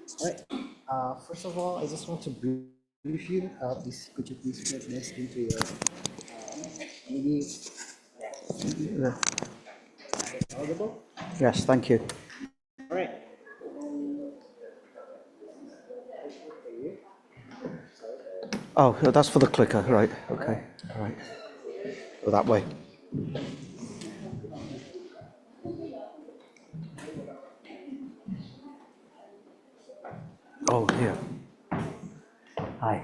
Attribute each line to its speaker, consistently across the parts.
Speaker 1: All right. First of all, I just want to brief you. Could you please put this into your maybe audible?
Speaker 2: Yes, thank you.
Speaker 1: All right.
Speaker 2: Oh, that's for the clicker, right? Okay, all right. Go that way. Oh, here. Hi.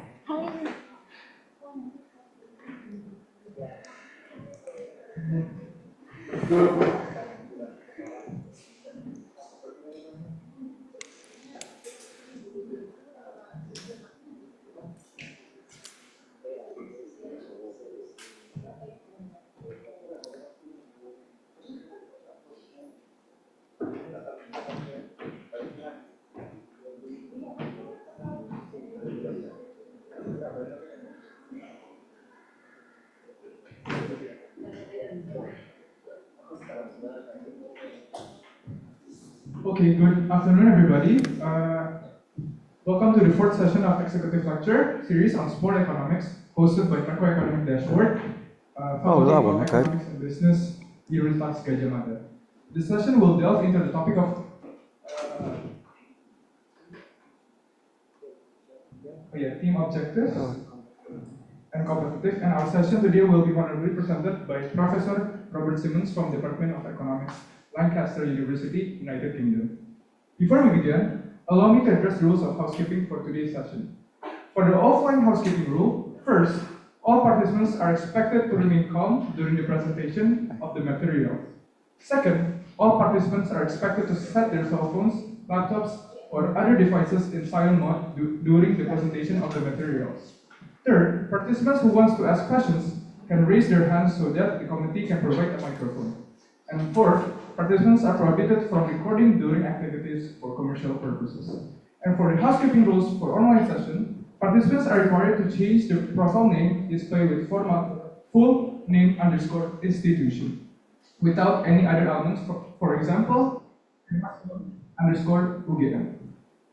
Speaker 3: Okay, good afternoon, everybody. Welcome to the fourth session of Executive Lecture series on sport economics, hosted by Macroeconomic Dashboard, Faculty
Speaker 2: that
Speaker 3: of
Speaker 2: one, okay.
Speaker 3: Economics and Business, Universitas Gadjah Mada. This session will delve into the topic of team objectives and competitive. And our session today will be honorably presented by Professor Robert Simmons from Department of Economics, Lancaster University, United Kingdom. Before we begin, allow me to address the rules of housekeeping for today's session. For the offline housekeeping rule, first, all participants are expected to remain calm during the presentation of the material. Second, all participants are expected to set their cell phones, laptops, or other devices in silent mode during the presentation of the materials. Third, participants who want to ask questions can raise their hands so that the committee can provide a microphone. And fourth, participants are prohibited from recording during activities for commercial purposes. And for the housekeeping rules for online session, participants are required to change the profile name displayed with format full name underscore institution without any other elements, for example, underscore UGM.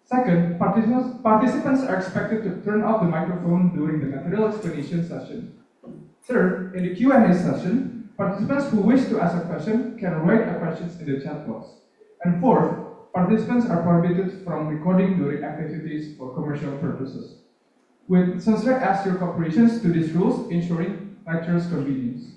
Speaker 3: Second, participants are expected to turn off the microphone during the material explanation session. Third, in the Q&A session, participants who wish to ask a question can write their questions in the chat box. And fourth, participants are prohibited from recording during activities for commercial purposes. With sincere ask your cooperation to these rules, ensuring lecturers' convenience.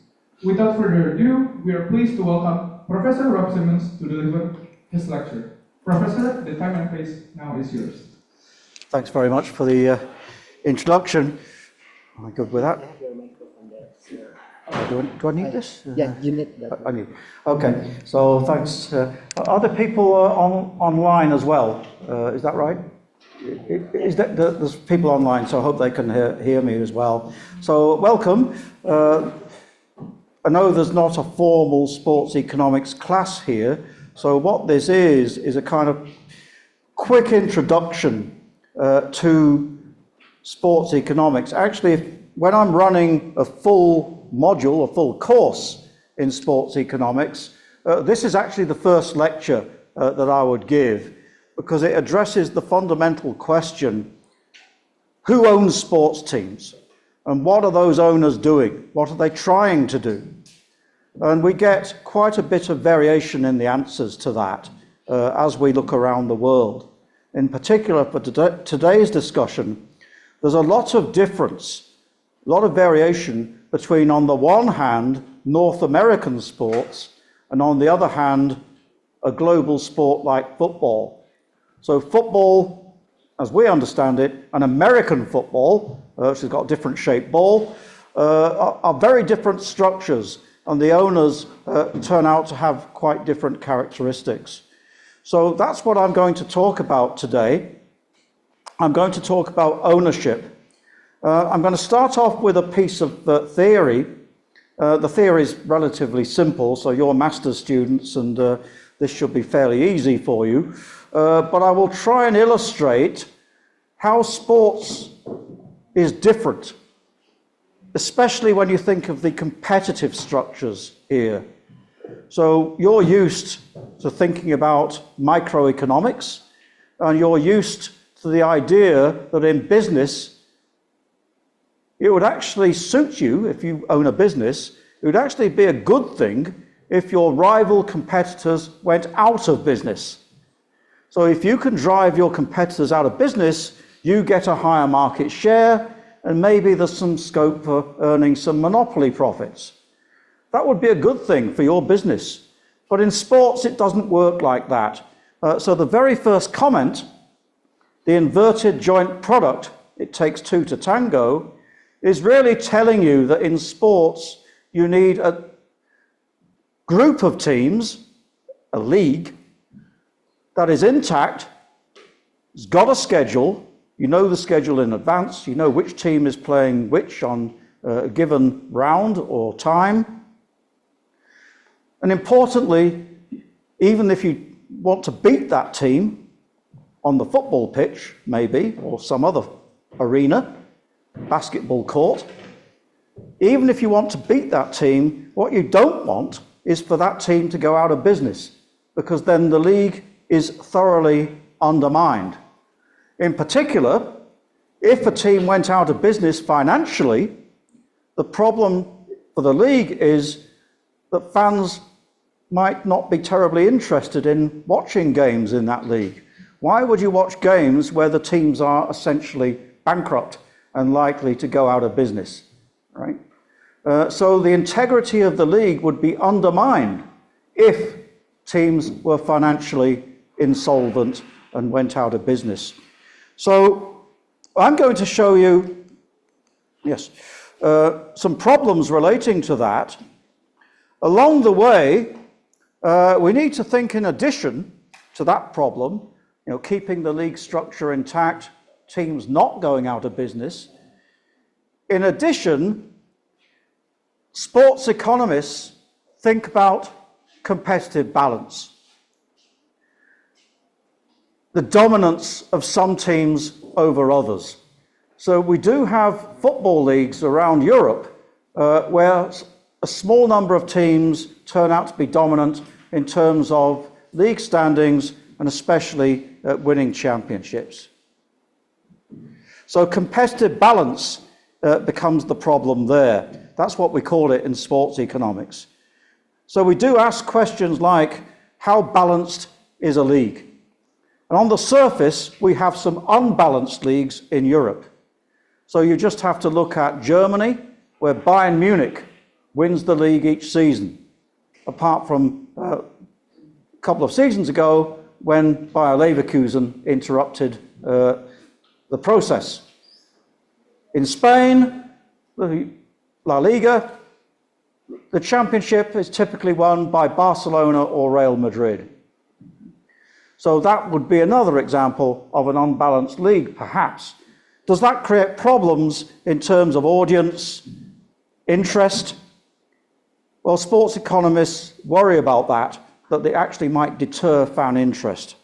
Speaker 3: Without further ado, we are pleased to welcome Professor Rob Simmons to deliver his lecture. Professor, the time and place now is yours.
Speaker 2: Thanks very much for the introduction. Am I good with that? Do I need this?
Speaker 1: Yeah, you need that.
Speaker 2: I need. Okay, so thanks. Are there people online as well? Is that right? There's people online, so I hope they can hear me as well. So welcome. I know there's not a formal sports economics class here, so what this is a kind of quick introduction to sports economics. Actually, when I'm running a full module, a full course in sports economics, this is actually the first lecture that I would give, because it addresses the fundamental question: who owns sports teams? And what are those owners doing? What are they trying to do? And we get quite a bit of variation in the answers to that as we look around the world. In particular, for today's discussion, there's a lot of difference, a lot of variation between, on the one hand, North American sports, and on the other hand, a global sport like football. So football, as we understand it, and American football, which has got a different shaped ball, are very different structures, and the owners turn out to have quite different characteristics. So that's what I'm going to talk about today. I'm going to talk about ownership. I'm going to start off with a piece of theory. The theory is relatively simple, so you're master's students, and this should be fairly easy for you. But I will try and illustrate how sports is different, especially when you think of the competitive structures here. So you're used to thinking about microeconomics, and you're used to the idea that in business, it would actually suit you, if you own a business, it would actually be a good thing if your rival competitors went out of business. So if you can drive your competitors out of business, you get a higher market share, and maybe there's some scope for earning some monopoly profits. That would be a good thing for your business. But in sports, it doesn't work like that. So the very first comment, the inverted joint product, it takes two to tango, is really telling you that in sports, you need a group of teams, a league, that is intact, has got a schedule, you know the schedule in advance, you know which team is playing which on a given round or time. And importantly, even if you want to beat that team on the football pitch, maybe, or some other arena, basketball court, even if you want to beat that team, what you don't want is for that team to go out of business, because then the league is thoroughly undermined. In particular, if a team went out of business financially, the problem for the league is that fans might not be terribly interested in watching games in that league. Why would you watch games where the teams are essentially bankrupt and likely to go out of business, right? So the integrity of the league would be undermined if teams were financially insolvent and went out of business. So I'm going to show you, some problems relating to that. Along the way, we need to think in addition to that problem, keeping the league structure intact, teams not going out of business. In addition, sports economists think about competitive balance. The dominance of some teams over others. So we do have football leagues around Europe where a small number of teams turn out to be dominant in terms of league standings and especially winning championships. So competitive balance becomes the problem there. That's what we call it in sports economics. So we do ask questions like, how balanced is a league? And on the surface, we have some unbalanced leagues in Europe. So you just have to look at Germany, where Bayern Munich wins the league each season, apart from a couple of seasons ago when Bayer Leverkusen interrupted the process. In Spain, the La Liga, the championship is typically won by Barcelona or Real Madrid. So that would be another example of an unbalanced league, perhaps. Does that create problems in terms of audience, interest? Well, sports economists worry about that they actually might deter fan interest.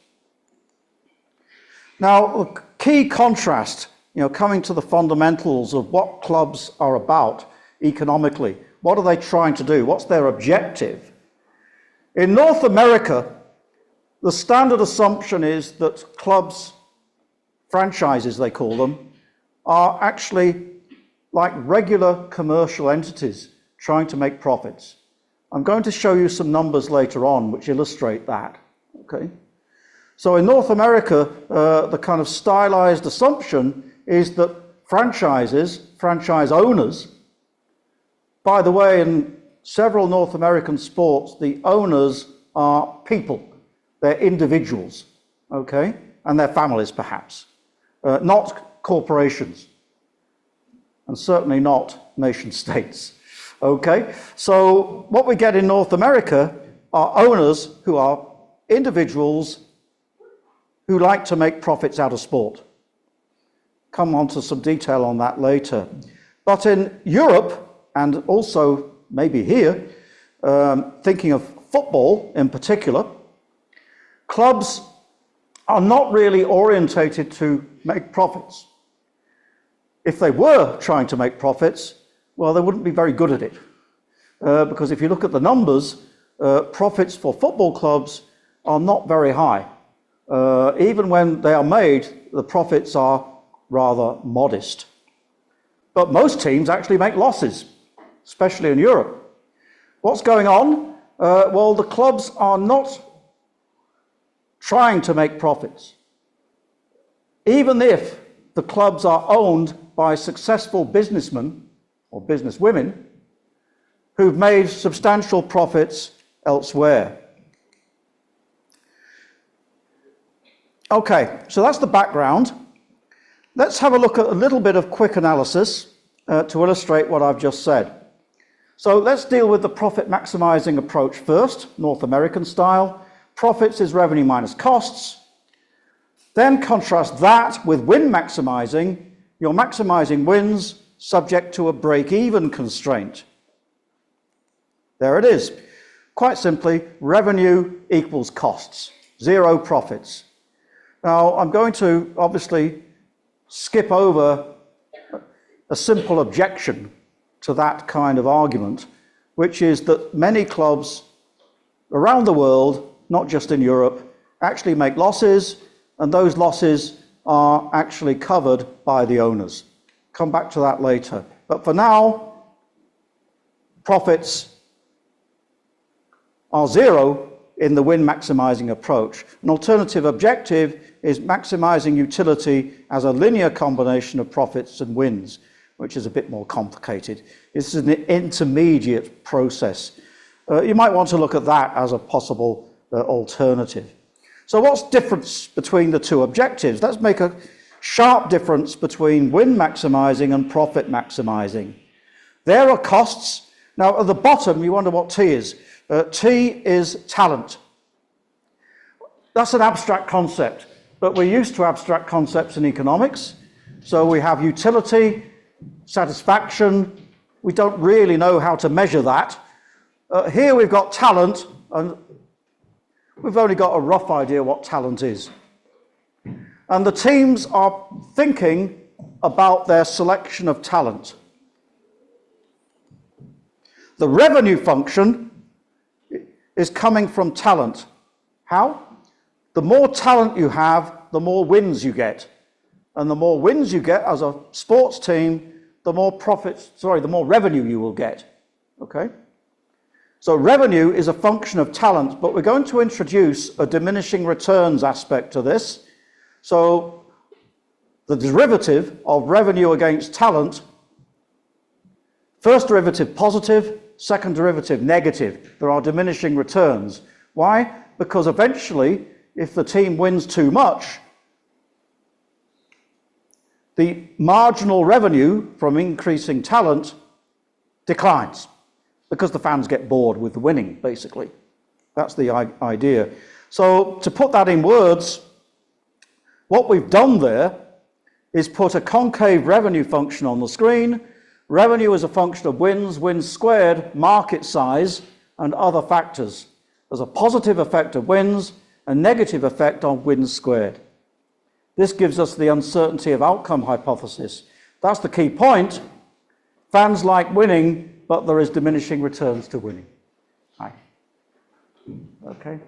Speaker 2: Now, a key contrast, coming to the fundamentals of what clubs are about economically. What are they trying to do? What's their objective? In North America, the standard assumption is that clubs, franchises they call them, are actually like regular commercial entities trying to make profits. I'm going to show you some numbers later on which illustrate that. Okay? So in North America, the kind of stylized assumption is that franchise owners, by the way, in several North American sports, the owners are people. They're individuals, okay? And their families, perhaps. Not corporations. And certainly not nation states, okay? So what we get in North America are owners who are individuals who like to make profits out of sport. Come on to some detail on that later. But in Europe, and also maybe here, thinking of football in particular, clubs are not really orientated to make profits. If they were trying to make profits, well, they wouldn't be very good at it. Because if you look at the numbers, profits for football clubs are not very high. even when they are made, the profits are rather modest. But most teams actually make losses, especially in Europe. What's going on? Well, the clubs are not trying to make profits. Even if the clubs are owned by successful businessmen or businesswomen who've made substantial profits elsewhere. Okay, so that's the background. Let's have a look at a little bit of quick analysis to illustrate what I've just said. So let's deal with the profit maximizing approach first, North American style. Profits is revenue minus costs. Then contrast that with win maximizing. You're maximizing wins subject to a break-even constraint. There it is. Quite simply, revenue equals costs, zero profits. Now, I'm going to obviously skip over a simple objection to that kind of argument, which is that many clubs around the world, not just in Europe, actually make losses, and those losses are actually covered by the owners. Come back to that later. But for now, profits are zero in the win maximizing approach. An alternative objective is maximizing utility as a linear combination of profits and wins, which is a bit more complicated. This is an intermediate process. You might want to look at that as a possible alternative. So what's the difference between the two objectives? Let's make a sharp difference between win maximizing and profit maximizing. There are costs. Now at the bottom, you wonder what T is. T is talent. That's an abstract concept, but we're used to abstract concepts in economics. So we have utility, satisfaction. We don't really know how to measure that. Here we've got talent, and we've only got a rough idea what talent is. And the teams are thinking about their selection of talent. The revenue function is coming from talent. How? The more talent you have, the more wins you get. And the more wins you get as a sports team, the more the more revenue you will get. Okay? So revenue is a function of talent, but we're going to introduce a diminishing returns aspect to this. So the derivative of revenue against talent, first derivative positive, second derivative negative. There are diminishing returns. Why? Because eventually, if the team wins too much, the marginal revenue from increasing talent declines because the fans get bored with the winning, basically. That's the idea. So to put that in words, what we've done there is put a concave revenue function on the screen. Revenue is a function of wins, wins squared, market size, and other factors. There's a positive effect of wins, a negative effect on wins squared. This gives us the uncertainty of outcome hypothesis. That's the key point. Fans like winning, but there is diminishing returns to winning. Hi. Okay.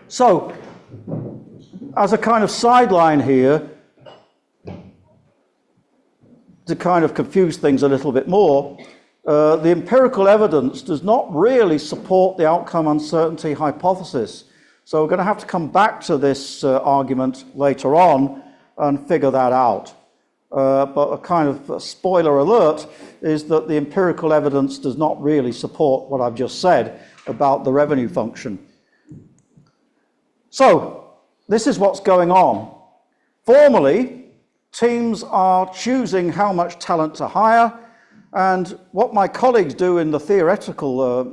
Speaker 2: So, as a kind of sideline here, to kind of confuse things a little bit more, the empirical evidence does not really support the outcome uncertainty hypothesis. So we're going to have to come back to this argument later on and figure that out. But a kind of spoiler alert is that the empirical evidence does not really support what I've just said about the revenue function. So this is what's going on. Formally, teams are choosing how much talent to hire, and what my colleagues do in the theoretical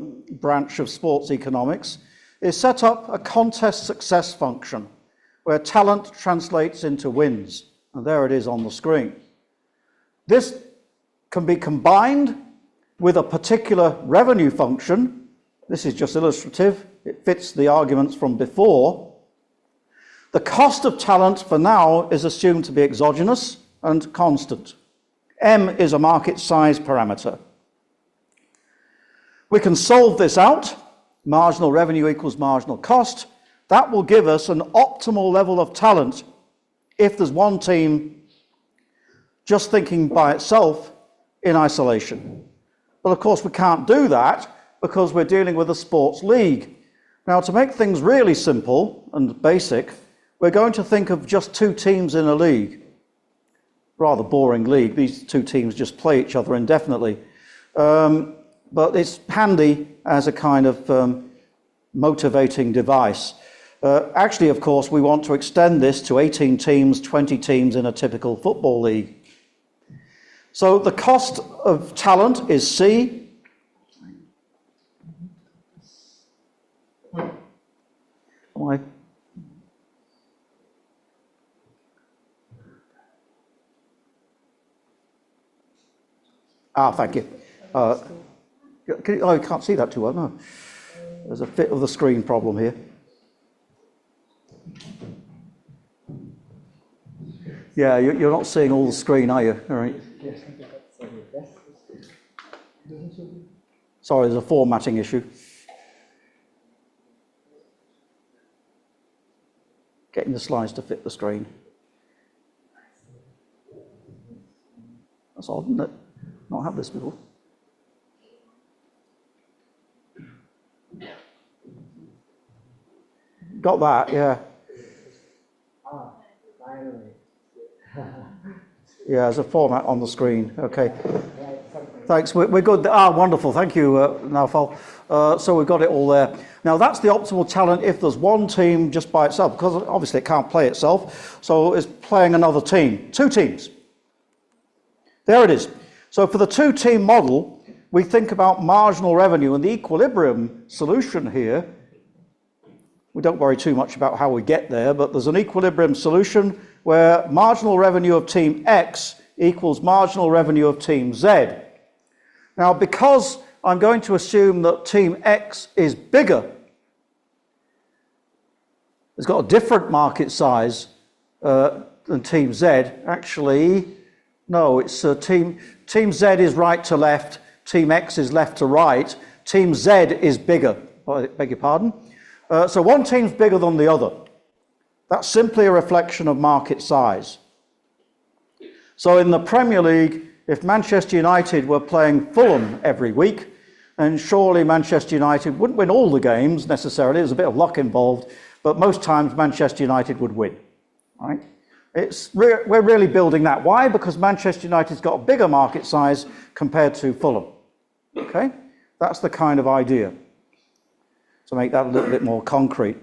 Speaker 2: branch of sports economics is set up a contest success function where talent translates into wins. And there it is on the screen. This can be combined with a particular revenue function. This is just illustrative. It fits the arguments from before. The cost of talent for now is assumed to be exogenous and constant. M is a market size parameter. We can solve this out. Marginal revenue equals marginal cost. That will give us an optimal level of talent if there's one team just thinking by itself in isolation. But of course we can't do that because we're dealing with a sports league. Now, to make things really simple and basic, we're going to think of just two teams in a league. Rather boring league. These two teams just play each other indefinitely. But it's handy as a kind of motivating device. Actually, of course, we want to extend this to 18 teams, 20 teams in a typical football league. So the cost of talent is C. Why? Thank you. Oh, you can't see that too well, no. There's a bit of the screen problem here. Yeah, you're not seeing all the screen, are you? All right. Sorry, there's a formatting issue. Getting the slides to fit the screen. That's odd, isn't it? Not had this before. Got that, yeah.
Speaker 1: Finally.
Speaker 2: Yeah, there's a format on the screen. Okay. Thanks. We're good. Wonderful. Thank you, Naufal. So we've got it all there. Now, that's the optimal talent if there's one team just by itself, because obviously it can't play itself. So it's playing another team. Two teams. There it is. So for the two-team model, we think about marginal revenue, and the equilibrium solution here, we don't worry too much about how we get there, but there's an equilibrium solution where marginal revenue of team X equals marginal revenue of team Z. Now, because I'm going to assume that team X is bigger, it's got a different market size than team Z. Actually, no, it's team Z is right to left, team X is left to right, team Z is bigger. I beg your pardon. So one team's bigger than the other. That's simply a reflection of market size. So in the Premier League, if Manchester United were playing Fulham every week, then surely Manchester United wouldn't win all the games necessarily. There's a bit of luck involved, but most times Manchester United would win. Right? We're really building that. Why? Because Manchester United's got a bigger market size compared to Fulham. Okay? That's the kind of idea. To make that a little bit more concrete.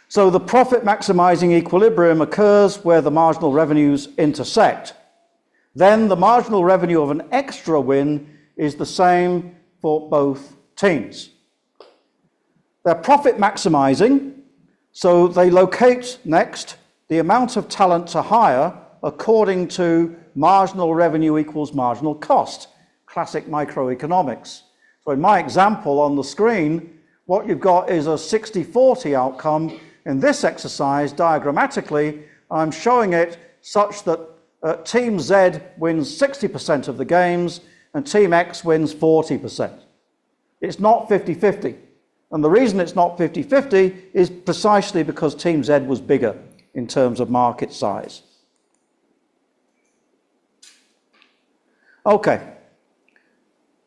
Speaker 2: So the profit maximizing equilibrium occurs where the marginal revenues intersect. Then the marginal revenue of an extra win is the same for both teams. They're profit maximizing, so they locate next the amount of talent to hire according to marginal revenue equals marginal cost, classic microeconomics. So in my example on the screen, what you've got is a 60-40 outcome. In this exercise, diagrammatically, I'm showing it such that Team Z wins 60% of the games and Team X wins 40%. It's not 50-50. And the reason it's not 50-50 is precisely because Team Z was bigger in terms of market size. Okay.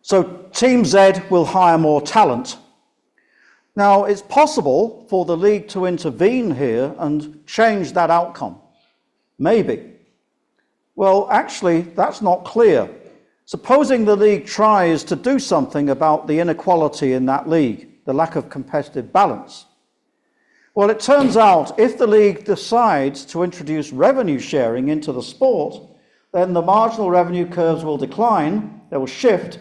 Speaker 2: So Team Z will hire more talent. Now, it's possible for the league to intervene here and change that outcome. Maybe. Well, actually, that's not clear. Supposing the league tries to do something about the inequality in that league, the lack of competitive balance. Well, it turns out if the league decides to introduce revenue sharing into the sport, then the marginal revenue curves will decline, they will shift,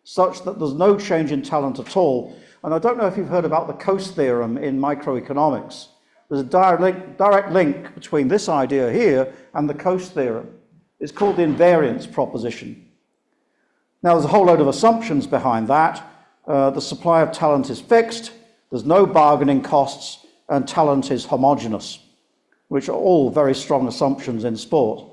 Speaker 2: such that there's no change in talent at all. And I don't know if you've heard about the Coase theorem in microeconomics. There's a direct link between this idea here and the Coase theorem. It's called the invariance proposition. Now, there's a whole load of assumptions behind that. The supply of talent is fixed, there's no bargaining costs, and talent is homogeneous, which are all very strong assumptions in sport.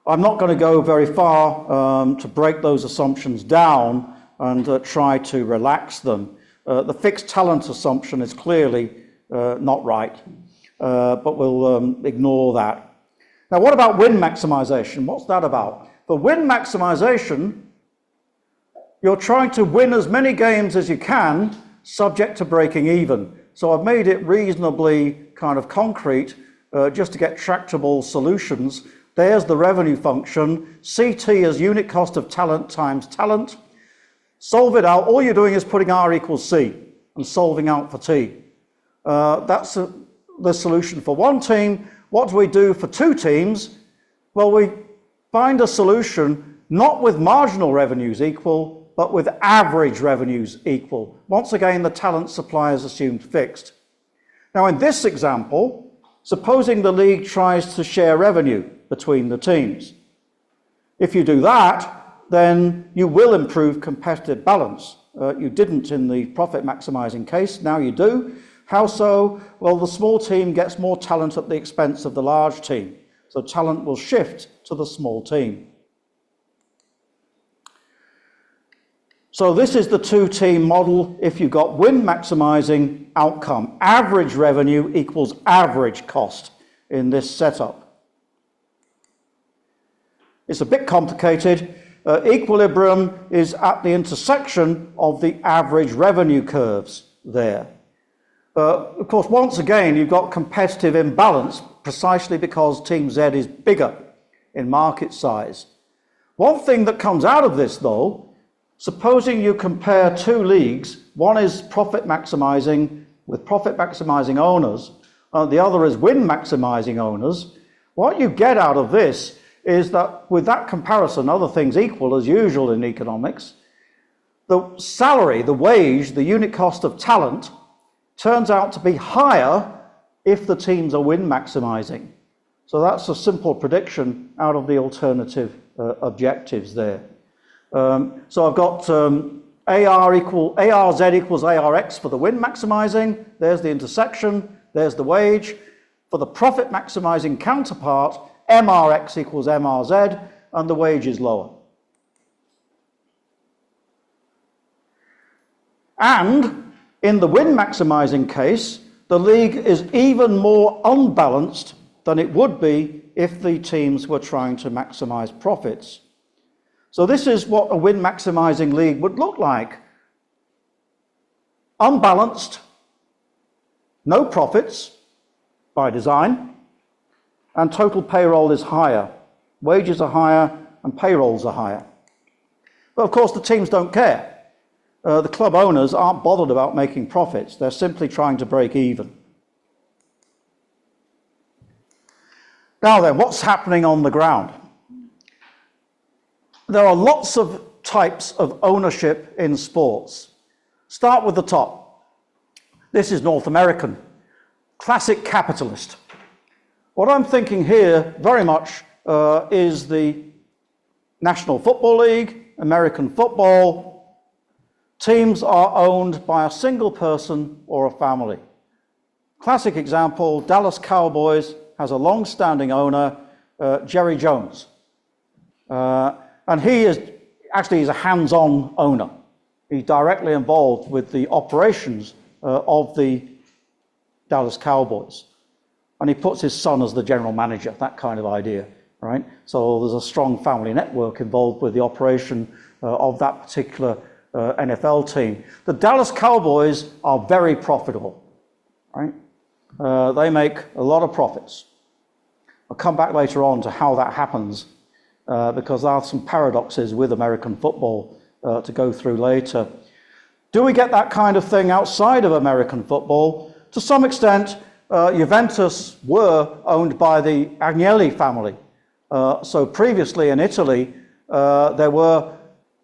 Speaker 2: I'm not going to go very far to break those assumptions down, and try to relax them. The fixed talent assumption is clearly not right, but we'll ignore that. Now, what about win maximization? What's that about? For win maximization, you're trying to win as many games as you can, subject to breaking even. So I've made it reasonably kind of concrete, just to get tractable solutions. There's the revenue function, CT as unit cost of talent times talent. Solve it out. All you're doing is putting R equals C and solving out for T. That's the solution for one team. What do we do for two teams? Well, we find a solution not with marginal revenues equal, but with average revenues equal. Once again, the talent supply is assumed fixed. Now, in this example, supposing the league tries to share revenue between the teams. If you do that, then you will improve competitive balance. You didn't in the profit maximizing case, now you do. How so? Well, the small team gets more talent at the expense of the large team. So talent will shift to the small team. So this is the two-team model if you've got win maximizing outcome. Average revenue equals average cost in this setup. It's a bit complicated. Equilibrium is at the intersection of the average revenue curves there. Of course, once again, you've got competitive imbalance precisely because Team Z is bigger in market size. One thing that comes out of this, though, supposing you compare two leagues, one is profit maximizing with profit maximizing owners, the other is win maximizing owners, what you get out of this is that with that comparison, other things equal as usual in economics, the salary, the wage, the unit cost of talent turns out to be higher if the teams are win maximizing. So that's a simple prediction out of the alternative objectives there. So I've got ARZ equals ARX for the win maximizing. There's the intersection. There's the wage. For the profit maximizing counterpart, MRX equals MRZ, and the wage is lower. And in the win maximizing case, the league is even more unbalanced than it would be if the teams were trying to maximize profits. So this is what a win maximizing league would look like. Unbalanced, no profits by design, and total payroll is higher. Wages are higher and payrolls are higher. But of course the teams don't care. The club owners aren't bothered about making profits. They're simply trying to break even. Now then, what's happening on the ground? There are lots of types of ownership in sports. Start with the top. This is North American, classic capitalist. What I'm thinking here very much is the National Football League, American football. Teams are owned by a single person or a family. Classic example, Dallas Cowboys has a long-standing owner, Jerry Jones. And he is actually he's a hands-on owner. He's directly involved with the operations of the Dallas Cowboys. And he puts his son as the general manager, that kind of idea, right? So there's a strong family network involved with the operation of that particular NFL team. The Dallas Cowboys are very profitable, right? They make a lot of profits. I'll come back later on to how that happens because there are some paradoxes with American football to go through later. Do we get that kind of thing outside of American football? To some extent, Juventus were owned by the Agnelli family. So previously in Italy, there were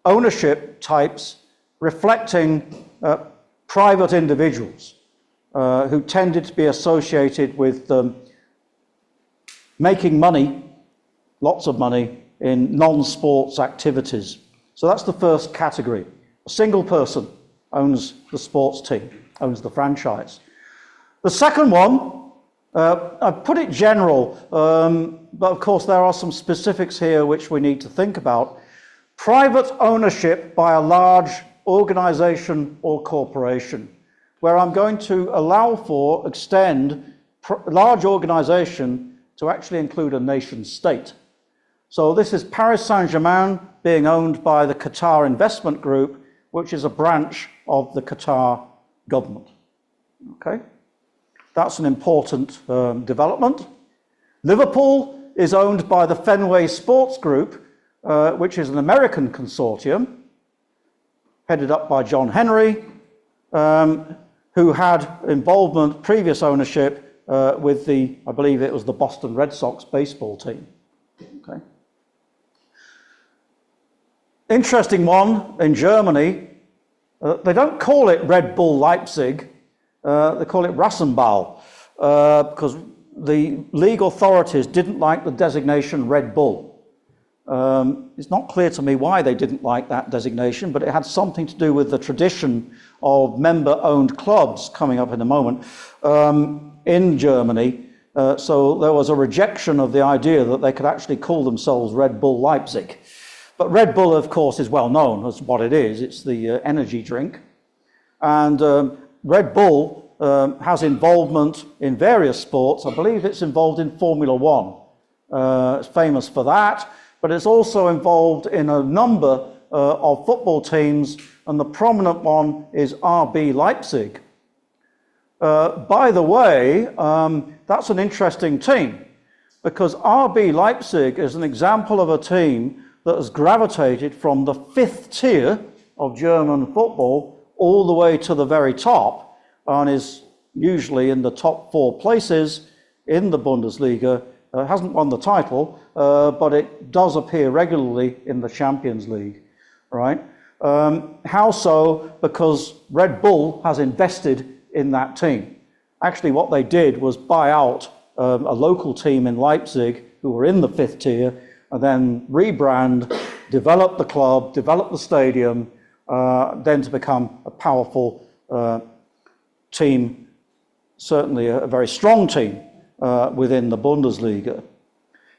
Speaker 2: ownership types reflecting private individuals who tended to be associated with making money, lots of money, in non-sports activities. So that's the first category. A single person owns the sports team, owns the franchise. The second one, I've put it general, but of course there are some specifics here which we need to think about. private ownership by a large organization or corporation, where I'm going to allow for, extend large organization to actually include a nation state. So this is Paris Saint-Germain being owned by the Qatar Investment Group, which is a branch of the Qatar government. Okay, that's an important development. Liverpool is owned by the Fenway Sports Group, which is an American consortium, headed up by John Henry, who had involvement, previous ownership, with the, I believe it was the Boston Red Sox baseball team. Okay. Interesting one in Germany, they don't call it Red Bull Leipzig, they call it Rasenball, because the league authorities didn't like the designation Red Bull. It's not clear to me why they didn't like that designation, but it had something to do with the tradition of member-owned clubs coming up in a moment in Germany. So there was a rejection of the idea that they could actually call themselves Red Bull Leipzig. But Red Bull, of course, is well known as what it is. It's the energy drink. And Red Bull has involvement in various sports. I believe it's involved in Formula One. It's famous for that. But it's also involved in a number of football teams, and the prominent one is RB Leipzig. By the way, that's an interesting team, because RB Leipzig is an example of a team that has gravitated from the 5th tier of German football all the way to the very top, and is usually in the top 4 places in the Bundesliga. Hasn't won the title, but it does appear regularly in the Champions League, right? How so? Because Red Bull has invested in that team. Actually, what they did was buy out a local team in Leipzig who were in the 5th tier, and then rebrand, develop the club, develop the stadium, then to become a powerful team, certainly a very strong team within the Bundesliga.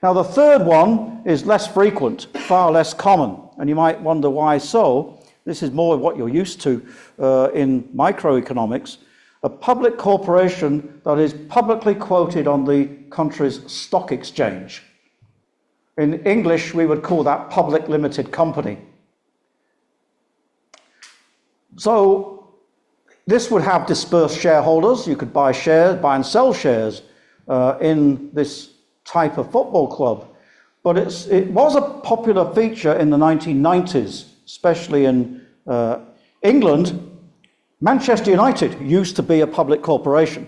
Speaker 2: Now, the third one is less frequent, far less common, and you might wonder why so. This is more what you're used to in microeconomics. A public corporation that is publicly quoted on the country's stock exchange. In English, we would call that public limited company. So this would have dispersed shareholders. You could buy shares, buy and sell shares in this type of football club. But it was a popular feature in the 1990s, especially in England. Manchester United used to be a public corporation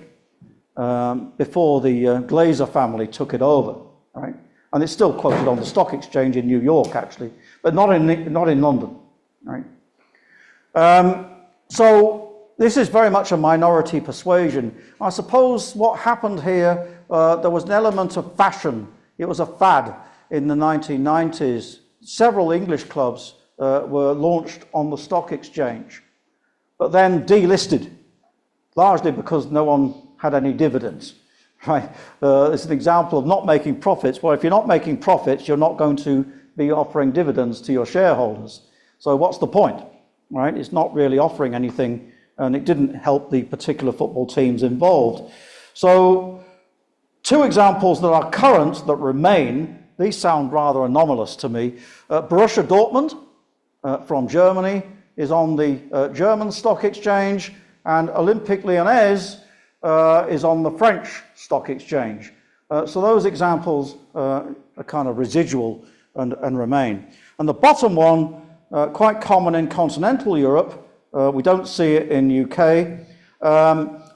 Speaker 2: before the Glazer family took it over, right? And it's still quoted on the stock exchange in New York, actually, but not in London, right? So this is very much a minority persuasion. I suppose what happened here, there was an element of fashion. It was a fad in the 1990s. Several English clubs were launched on the stock exchange, but then delisted, largely because no one had any dividends. Right? It's an example of not making profits. Well, if you're not making profits, you're not going to be offering dividends to your shareholders. So what's the point? Right? It's not really offering anything, and it didn't help the particular football teams involved. So 2 examples that are current, that remain, these sound rather anomalous to me. Borussia Dortmund from Germany is on the German stock exchange, and Olympique Lyonnais is on the French stock exchange. So those examples are kind of residual and remain. And the bottom one, quite common in continental Europe, we don't see it in UK.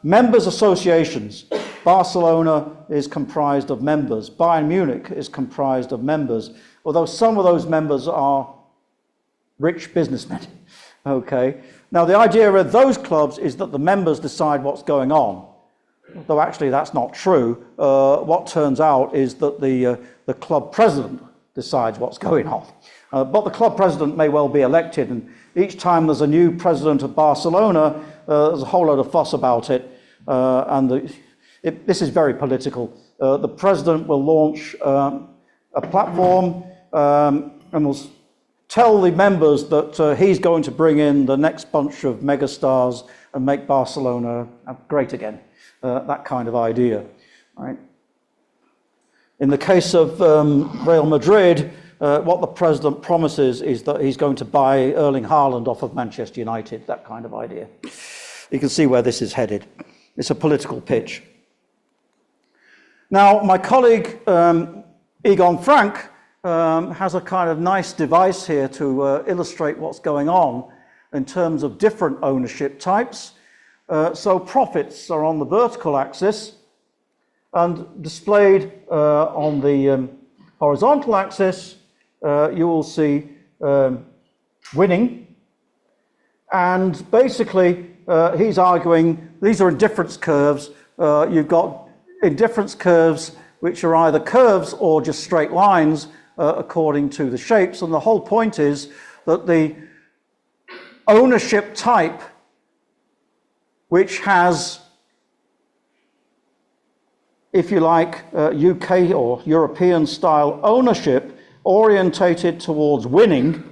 Speaker 2: Members associations. Barcelona is comprised of members. Bayern Munich is comprised of members, although some of those members are rich businessmen. Okay. Now, the idea of those clubs is that the members decide what's going on, though actually that's not true. What turns out is that the club president decides what's going on. But the club president may well be elected, and each time there's a new president of Barcelona, there's a whole lot of fuss about it, and this is very political. The president will launch a platform and will tell the members that he's going to bring in the next bunch of megastars and make Barcelona great again. That kind of idea, right? In the case of Real Madrid, what the president promises is that he's going to buy Erling Haaland off of Manchester United, that kind of idea. You can see where this is headed. It's a political pitch. Now, my colleague Egon Frank has a kind of nice device here to illustrate what's going on in terms of different ownership types. So profits are on the vertical axis, and displayed on the horizontal axis, you will see winning. And basically, he's arguing these are indifference curves. You've got indifference curves which are either curves or just straight lines according to the shapes. And the whole point is that the ownership type which has, if you like, UK or European style ownership orientated towards winning,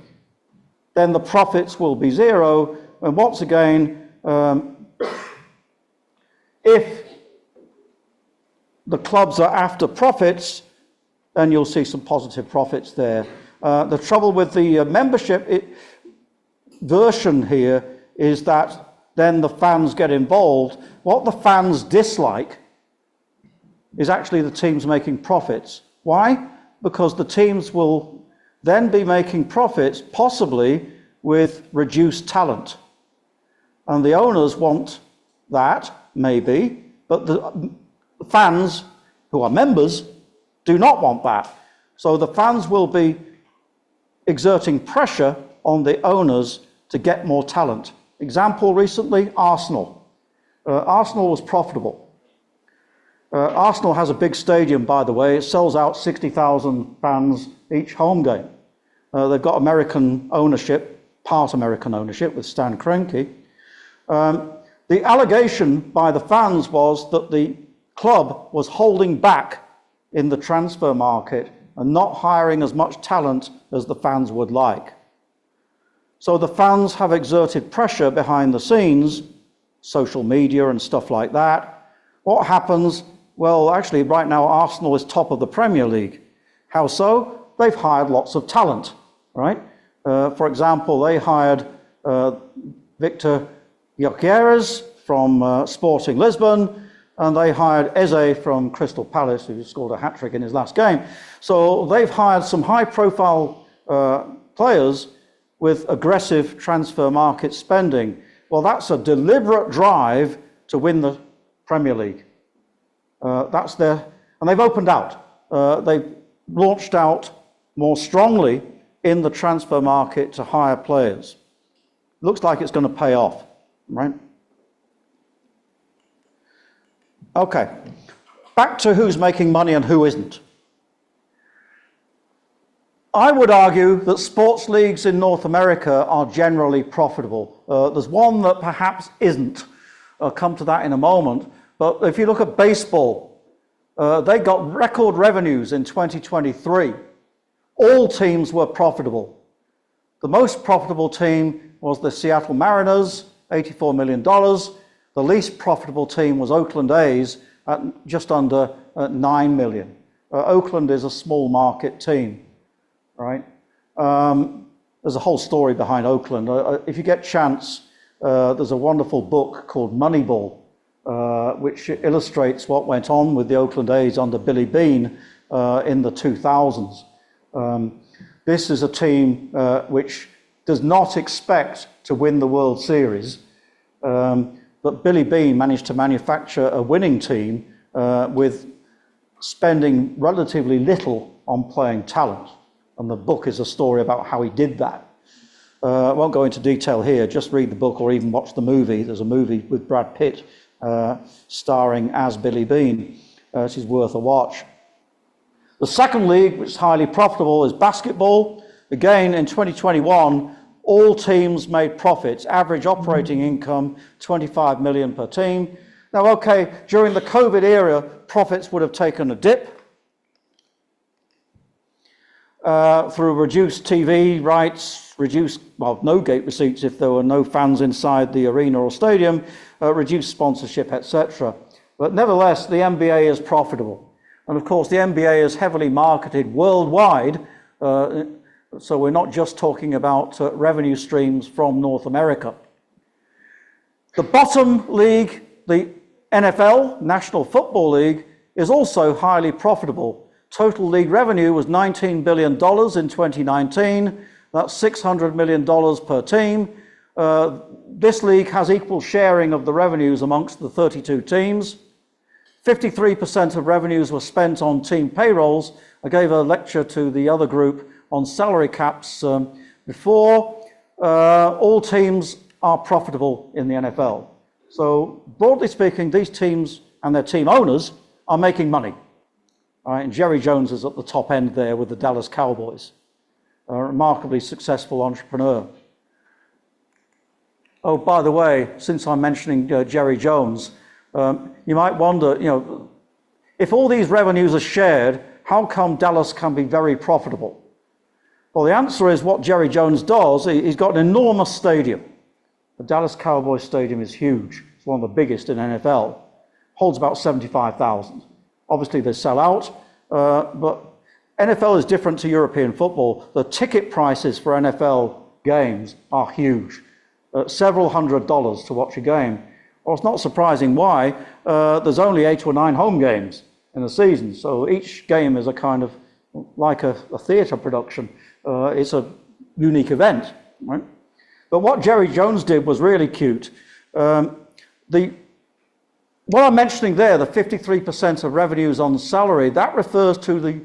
Speaker 2: then the profits will be zero. And once again, if the clubs are after profits, then you'll see some positive profits there. The trouble with the membership version here is that then the fans get involved. What the fans dislike is actually the teams making profits. Why? Because the teams will then be making profits, possibly with reduced talent. And the owners want that, maybe, but the fans, who are members, do not want that. So the fans will be exerting pressure on the owners to get more talent. Example recently, Arsenal. Arsenal was profitable. Arsenal has a big stadium, by the way. It sells out 60,000 fans each home game. They've got American ownership, part American ownership with Stan Kroenke. The allegation by the fans was that the club was holding back in the transfer market and not hiring as much talent as the fans would like. So the fans have exerted pressure behind the scenes, social media and stuff like that. What happens? Well, actually, right now, Arsenal is top of the Premier League. How so? They've hired lots of talent, right? For example, they hired Victor Gyökeres from Sporting Lisbon, and they hired Eze from Crystal Palace, who scored a hat-trick in his last game. So they've hired some high-profile players with aggressive transfer market spending. Well, that's a deliberate drive to win the Premier League. That's their, and they've opened out. They've launched out more strongly in the transfer market to hire players. Looks like it's going to pay off, right? Okay, back to who's making money and who isn't. I would argue that sports leagues in North America are generally profitable. There's one that perhaps isn't. I'll come to that in a moment. But if you look at baseball, they got record revenues in 2023. All teams were profitable. The most profitable team was the Seattle Mariners, $84 million. The least profitable team was Oakland A's at just under $9 million. Oakland is a small market team, right? There's a whole story behind Oakland. If you get a chance, there's a wonderful book called Moneyball, which illustrates what went on with the Oakland A's under Billy Beane in the 2000s. This is a team which does not expect to win the World Series, but Billy Beane managed to manufacture a winning team with spending relatively little on playing talent. And the book is a story about how he did that. I won't go into detail here, just read the book or even watch the movie. There's a movie with Brad Pitt starring as Billy Beane. This is worth a watch. The second league, which is highly profitable, is basketball. Again, in 2021, all teams made profits. Average operating income, $25 million per team. Now, okay, during the COVID era, profits would have taken a dip. through reduced TV rights, no gate receipts if there were no fans inside the arena or stadium, reduced sponsorship, etc. But nevertheless, the NBA is profitable. And of course, the NBA is heavily marketed worldwide, so we're not just talking about revenue streams from North America. The bottom league, the NFL, National Football League, is also highly profitable. Total league revenue was $19 billion in 2019. That's $600 million per team. This league has equal sharing of the revenues amongst the 32 teams. 53% of revenues were spent on team payrolls. I gave a lecture to the other group on salary caps before. All teams are profitable in the NFL. So broadly speaking, these teams and their team owners are making money. All right, and Jerry Jones is at the top end there with the Dallas Cowboys, a remarkably successful entrepreneur. Oh, by the way, since I'm mentioning Jerry Jones, you might wonder, if all these revenues are shared, how come Dallas can be very profitable? Well, the answer is what Jerry Jones does. He's got an enormous stadium. The Dallas Cowboys Stadium is huge. It's one of the biggest in NFL. Holds about 75,000. Obviously, they sell out, but NFL is different to European football. The ticket prices for NFL games are huge. Several $100s to watch a game. Well, it's not surprising why. There's only 8 or 9 home games in a season, so each game is a kind of like a theatre production. It's a unique event, right? But what Jerry Jones did was really cute. What I'm mentioning there, the 53% of revenues on salary, that refers to the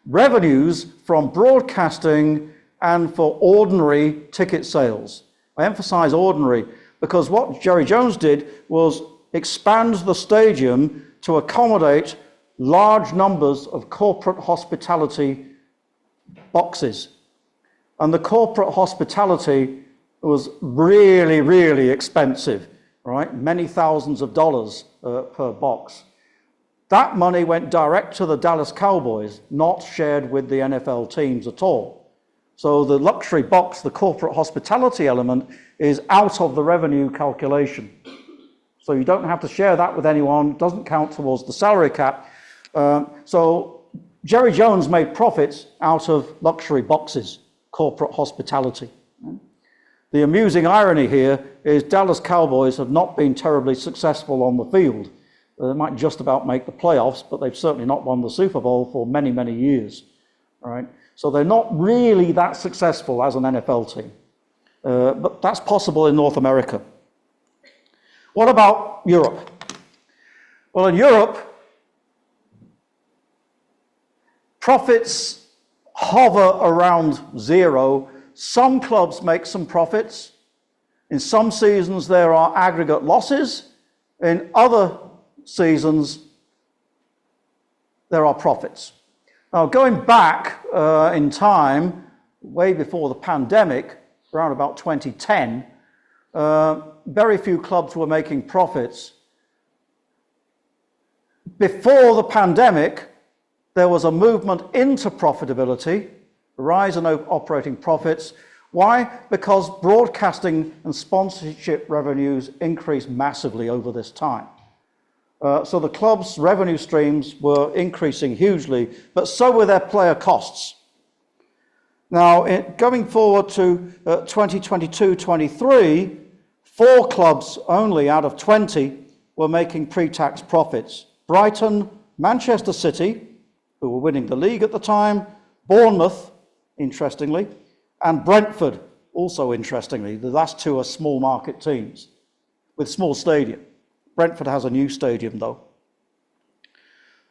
Speaker 2: revenues from broadcasting and for ordinary ticket sales. I emphasize ordinary because what Jerry Jones did was expand the stadium to accommodate large numbers of corporate hospitality boxes. And the corporate hospitality was really, really expensive, right? Many thousands of dollars per box. That money went direct to the Dallas Cowboys, not shared with the NFL teams at all. So the luxury box, the corporate hospitality element, is out of the revenue calculation. So you don't have to share that with anyone, doesn't count towards the salary cap. So Jerry Jones made profits out of luxury boxes, corporate hospitality. The amusing irony here is Dallas Cowboys have not been terribly successful on the field. They might just about make the playoffs, but they've certainly not won the Super Bowl for many, many years. All right? So they're not really that successful as an NFL team. But that's possible in North America. What about Europe? Well, in Europe, profits hover around zero. Some clubs make some profits. In some seasons, there are aggregate losses. In other seasons, there are profits. Now, going back in time, way before the pandemic, around about 2010, very few clubs were making profits. Before the pandemic, there was a movement into profitability, a rise in operating profits. Why? Because broadcasting and sponsorship revenues increased massively over this time. So the club's revenue streams were increasing hugely, but so were their player costs. Now, going forward to 2022-23, 4 clubs only out of 20 were making pre-tax profits. Brighton, Manchester City, who were winning the league at the time, Bournemouth, interestingly, and Brentford, also interestingly. The last 2 are small market teams with small stadium. Brentford has a new stadium, though.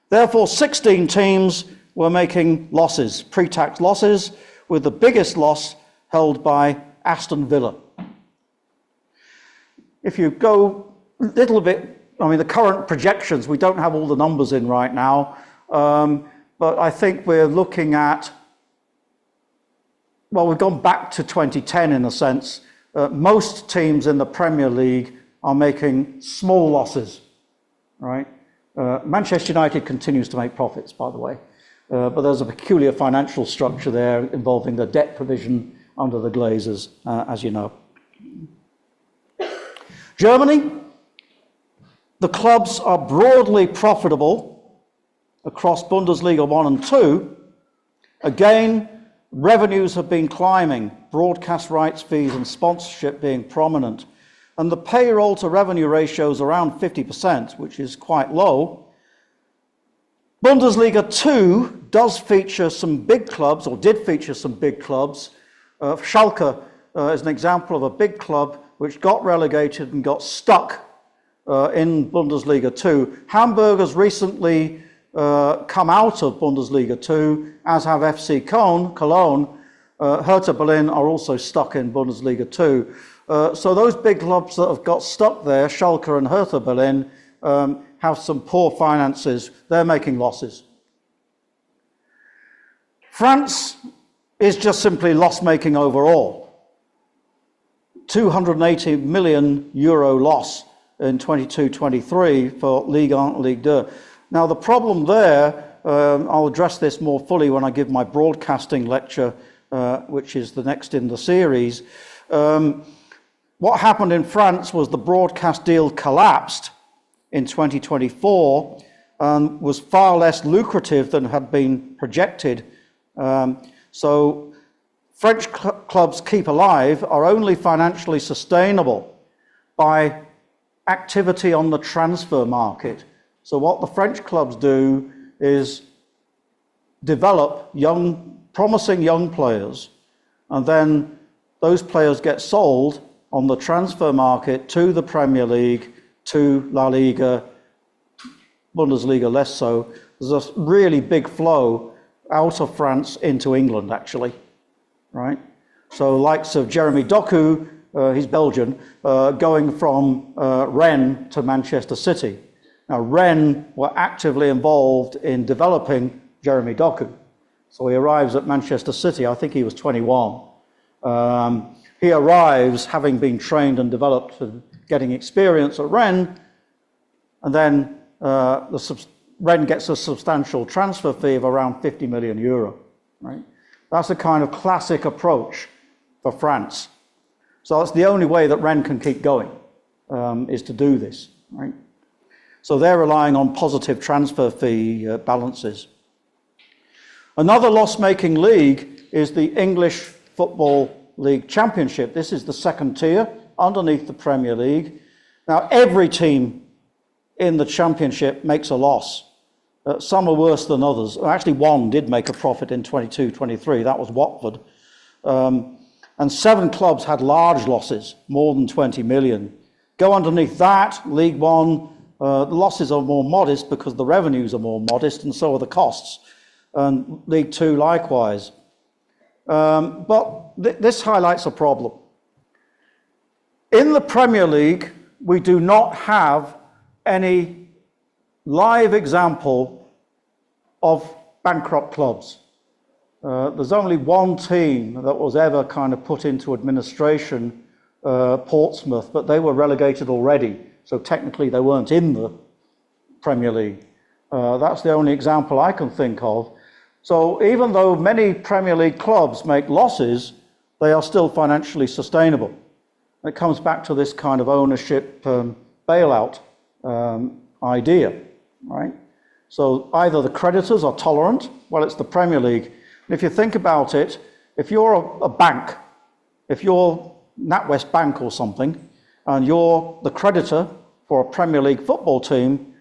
Speaker 2: Therefore, 16 teams were making losses, pre-tax losses, with the biggest loss held by Aston Villa. If you go a little bit, the current projections, we don't have all the numbers in right now, but I think we're looking at, well, we've gone back to 2010 in a sense. Most teams in the Premier League are making small losses, right? Manchester United continues to make profits, by the way. but there's a peculiar financial structure there involving the debt provision under the Glazers, as you know. Germany, the clubs are broadly profitable across Bundesliga 1 and 2. Again, revenues have been climbing, broadcast rights fees and sponsorship being prominent. And the payroll to revenue ratio is around 50%, which is quite low. Bundesliga 2 does feature some big clubs, or did feature some big clubs. Schalke is an example of a big club which got relegated and got stuck in Bundesliga 2. Hamburg has recently come out of Bundesliga 2, as have FC Cologne. Hertha Berlin are also stuck in Bundesliga 2. So those big clubs that have got stuck there, Schalke and Hertha Berlin, have some poor finances. They're making losses. France is just simply loss-making overall. 280 million euro loss in 22-23 for Ligue 1 and Ligue 2. Now the problem there, I'll address this more fully when I give my broadcasting lecture, which is the next in the series. What happened in France was the broadcast deal collapsed in 2024 and was far less lucrative than had been projected. So French clubs keep alive are only financially sustainable by activity on the transfer market. So what the French clubs do is develop promising young players, and then those players get sold on the transfer market to the Premier League, to La Liga, Bundesliga less so. There's a really big flow out of France into England, actually, right? So likes of Jeremy Doku, he's Belgian, going from Rennes to Manchester City. Now, Rennes were actively involved in developing Jeremy Doku. So he arrives at Manchester City, I think he was 21. He arrives having been trained and developed and getting experience at Rennes, and then Rennes gets a substantial transfer fee of around 50 million euro, right? That's a kind of classic approach for France. So that's the only way that Rennes can keep going, is to do this, right? So they're relying on positive transfer fee balances. Another loss-making league is the English Football League Championship. This is the second tier underneath the Premier League. Now, every team in the Championship makes a loss. Some are worse than others. Actually, one did make a profit in 22-23. That was Watford. And 7 clubs had large losses, more than 20 million. Go underneath that, League One, the losses are more modest because the revenues are more modest, and so are the costs. And League Two likewise. But this highlights a problem. In the Premier League, we do not have any live example of bankrupt clubs. There's only one team that was ever kind of put into administration, Portsmouth, but they were relegated already, so technically they weren't in the Premier League. That's the only example I can think of. So even though many Premier League clubs make losses, they are still financially sustainable. It comes back to this kind of ownership bailout idea, right? So either the creditors are tolerant, well, it's the Premier League. And if you think about it, if you're a bank, if you're NatWest Bank or something, and you're the creditor for a Premier League football team,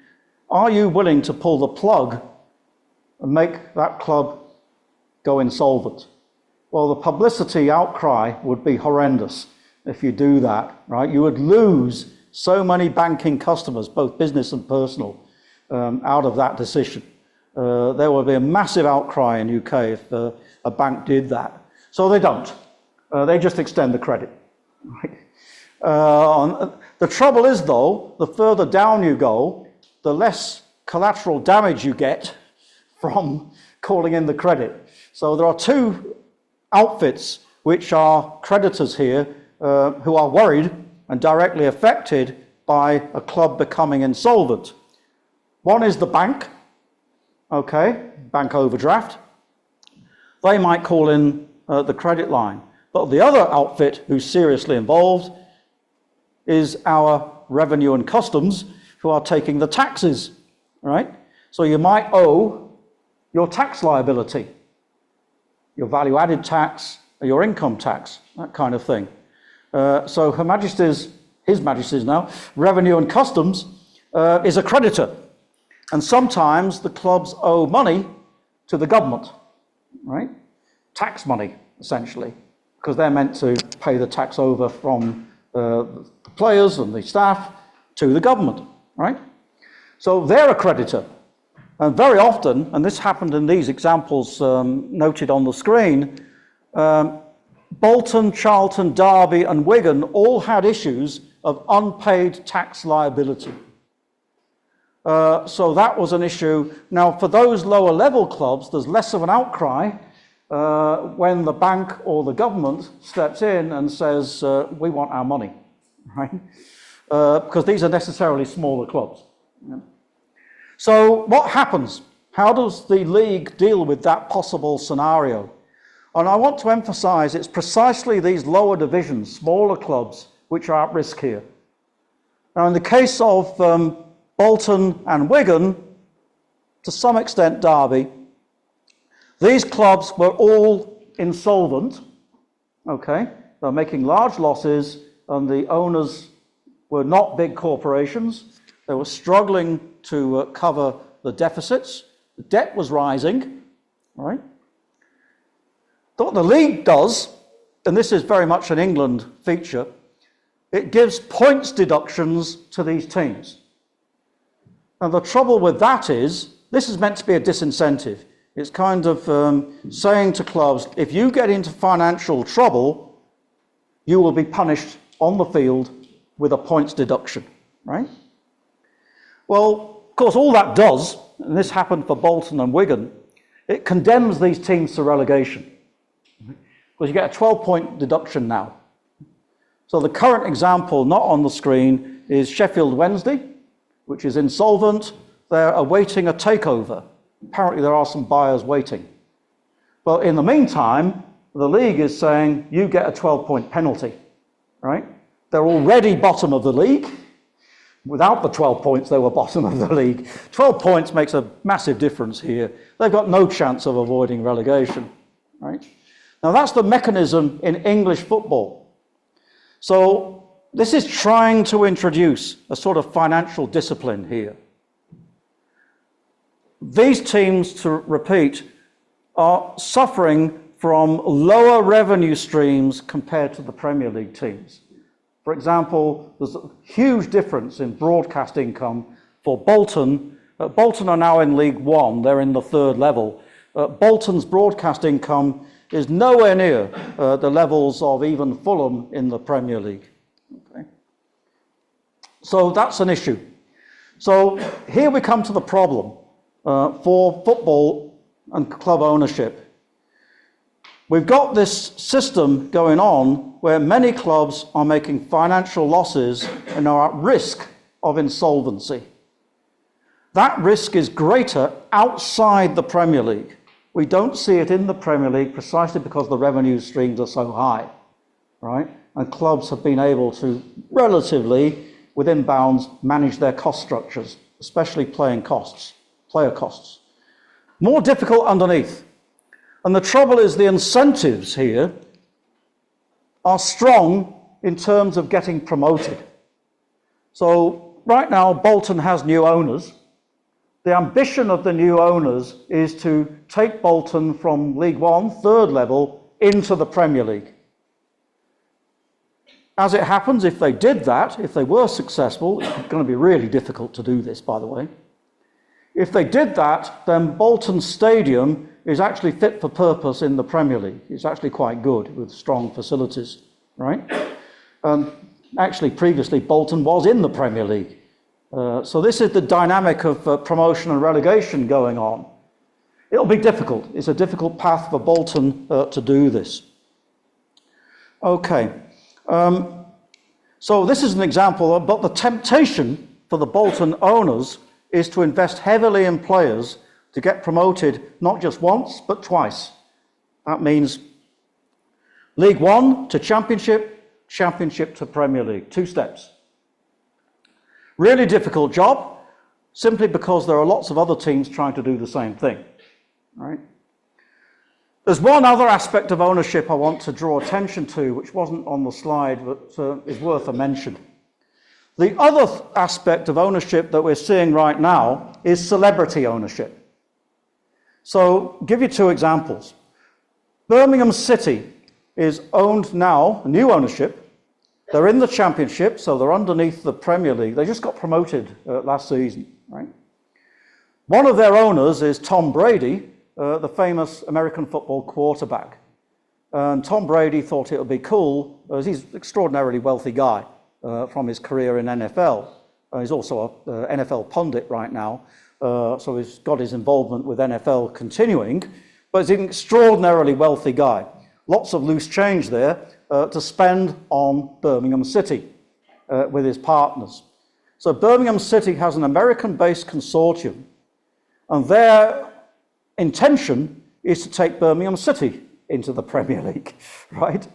Speaker 2: are you willing to pull the plug and make that club go insolvent? Well, the publicity outcry would be horrendous if you do that, right? You would lose so many banking customers, both business and personal, out of that decision. There would be a massive outcry in UK if a bank did that. So they don't. They just extend the credit. Right? The trouble is, though, the further down you go, the less collateral damage you get from calling in the credit. So there are 2 outfits which are creditors here who are worried and directly affected by a club becoming insolvent. One is the bank, okay, bank overdraft, they might call in the credit line. But the other outfit who's seriously involved is our revenue and customs, who are taking the taxes, right? So you might owe your tax liability, your value-added tax, or your income tax, that kind of thing. So His Majesty's now, Revenue and Customs is a creditor. And sometimes the clubs owe money to the government, right? Tax money, essentially, because they're meant to pay the tax over from the players and the staff to the government, right? So they're a creditor. And very often, and this happened in these examples noted on the screen, Bolton, Charlton, Derby and Wigan all had issues of unpaid tax liability. So that was an issue. Now, for those lower level clubs, there's less of an outcry when the bank or the government steps in and says, we want our money, right? Because these are necessarily smaller clubs. Yeah. So what happens? How does the league deal with that possible scenario? And I want to emphasize it's precisely these lower divisions, smaller clubs, which are at risk here. Now, in the case of Bolton and Wigan, to some extent Derby, these clubs were all insolvent, okay? They're making large losses, and the owners were not big corporations. They were struggling to cover the deficits. The debt was rising, right? What the league does, and this is very much an England feature, it gives points deductions to these teams. And the trouble with that is, this is meant to be a disincentive. It's kind of saying to clubs, if you get into financial trouble, you will be punished on the field with a points deduction, right? Well, of course, all that does, and this happened for Bolton and Wigan, it condemns these teams to relegation. Because you get a 12-point deduction now. So the current example, not on the screen, is Sheffield Wednesday, which is insolvent. They're awaiting a takeover. Apparently there are some buyers waiting. Well, in the meantime, the league is saying, you get a 12-point penalty, right? They're already bottom of the league. Without the 12 points, they were bottom of the league. 12 points makes a massive difference here. They've got no chance of avoiding relegation, right? Now, that's the mechanism in English football. So this is trying to introduce a sort of financial discipline here. These teams, to repeat, are suffering from lower revenue streams compared to the Premier League teams. For example, there's a huge difference in broadcast income for Bolton. Bolton are now in League One, they're in the third level. Bolton's broadcast income is nowhere near the levels of even Fulham in the Premier League. Okay. So that's an issue. So here we come to the problem for football and club ownership. We've got this system going on where many clubs are making financial losses and are at risk of insolvency. That risk is greater outside the Premier League. We don't see it in the Premier League precisely because the revenue streams are so high, right? And clubs have been able to relatively, within bounds, manage their cost structures, especially player costs. More difficult underneath. And the trouble is the incentives here are strong in terms of getting promoted. So right now, Bolton has new owners. The ambition of the new owners is to take Bolton from League One, third level, into the Premier League. As it happens, if they did that, if they were successful, it's going to be really difficult to do this, by the way. If they did that, then Bolton Stadium is actually fit for purpose in the Premier League. It's actually quite good with strong facilities, right? Actually, previously, Bolton was in the Premier League. So this is the dynamic of promotion and relegation going on. It'll be difficult. It's a difficult path for Bolton to do this. Okay. So this is an example, but the temptation for the Bolton owners is to invest heavily in players to get promoted not just once, but twice. That means League One to Championship, Championship to Premier League, 2 steps. Really difficult job, simply because there are lots of other teams trying to do the same thing, right? There's one other aspect of ownership I want to draw attention to, which wasn't on the slide, but is worth a mention. The other aspect of ownership that we're seeing right now is celebrity ownership. So, give you 2 examples. Birmingham City is owned now, new ownership. They're in the Championship, so they're underneath the Premier League. They just got promoted last season, right? One of their owners is Tom Brady, the famous American football quarterback. And Tom Brady thought it would be cool, as he's an extraordinarily wealthy guy from his career in NFL. He's also an NFL pundit right now, so he's got his involvement with NFL continuing, but he's an extraordinarily wealthy guy. Lots of loose change there to spend on Birmingham City with his partners. So Birmingham City has an American-based consortium, and their intention is to take Birmingham City into the Premier League, right?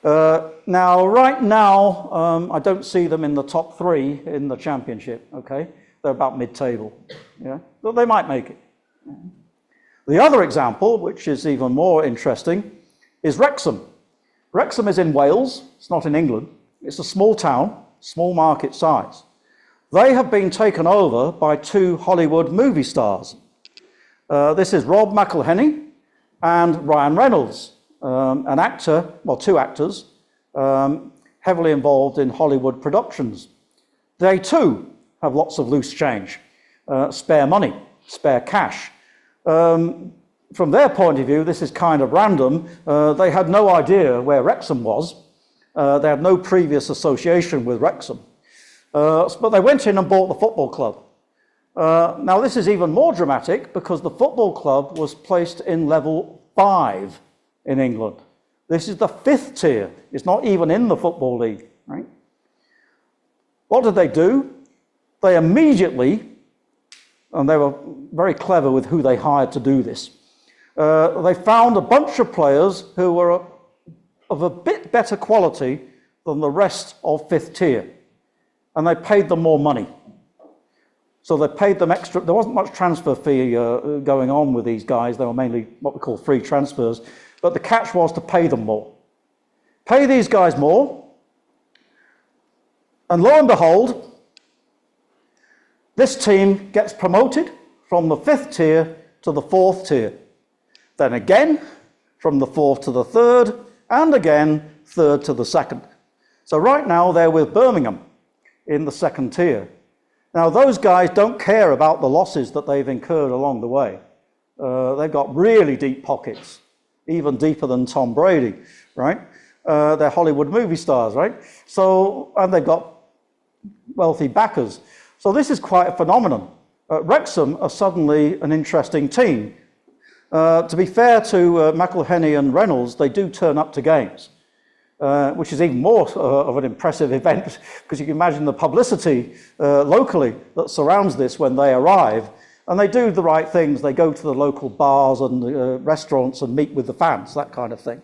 Speaker 2: Right now, I don't see them in the top 3 in the Championship, okay? They're about mid-table, yeah? But they might make it. The other example, which is even more interesting, is Wrexham. Wrexham is in Wales, it's not in England. It's a small town, small market size. They have been taken over by 2 Hollywood movie stars. This is Rob McElhenney and Ryan Reynolds, an actor, well, 2 actors, heavily involved in Hollywood productions. They too have lots of loose change, spare money, spare cash. From their point of view, this is kind of random. They had no idea where Wrexham was. They had no previous association with Wrexham. But they went in and bought the football club. Now, this is even more dramatic because the football club was placed in level 5 in England. This is the 5th tier. It's not even in the Football League, right? What did they do? They immediately, and they were very clever with who they hired to do this, they found a bunch of players who were of a bit better quality than the rest of 5th tier, and they paid them more money. So they paid them extra. There wasn't much transfer fee going on with these guys. They were mainly what we call free transfers. But the catch was to pay them more. Pay these guys more. And lo and behold, this team gets promoted from the 5th tier to the 4th tier. Then again, from the 4th to the 3rd, and again, 3rd to the 2nd. So right now, they're with Birmingham in the 2nd tier. Now, those guys don't care about the losses that they've incurred along the way. They've got really deep pockets, even deeper than Tom Brady, right? They're Hollywood movie stars, right? So, and they've got wealthy backers. So this is quite a phenomenon. Wrexham are suddenly an interesting team. To be fair to McElhenney and Reynolds, they do turn up to games. Which is even more of an impressive event, because you can imagine the publicity locally that surrounds this when they arrive. And they do the right things. They go to the local bars and restaurants and meet with the fans, that kind of thing.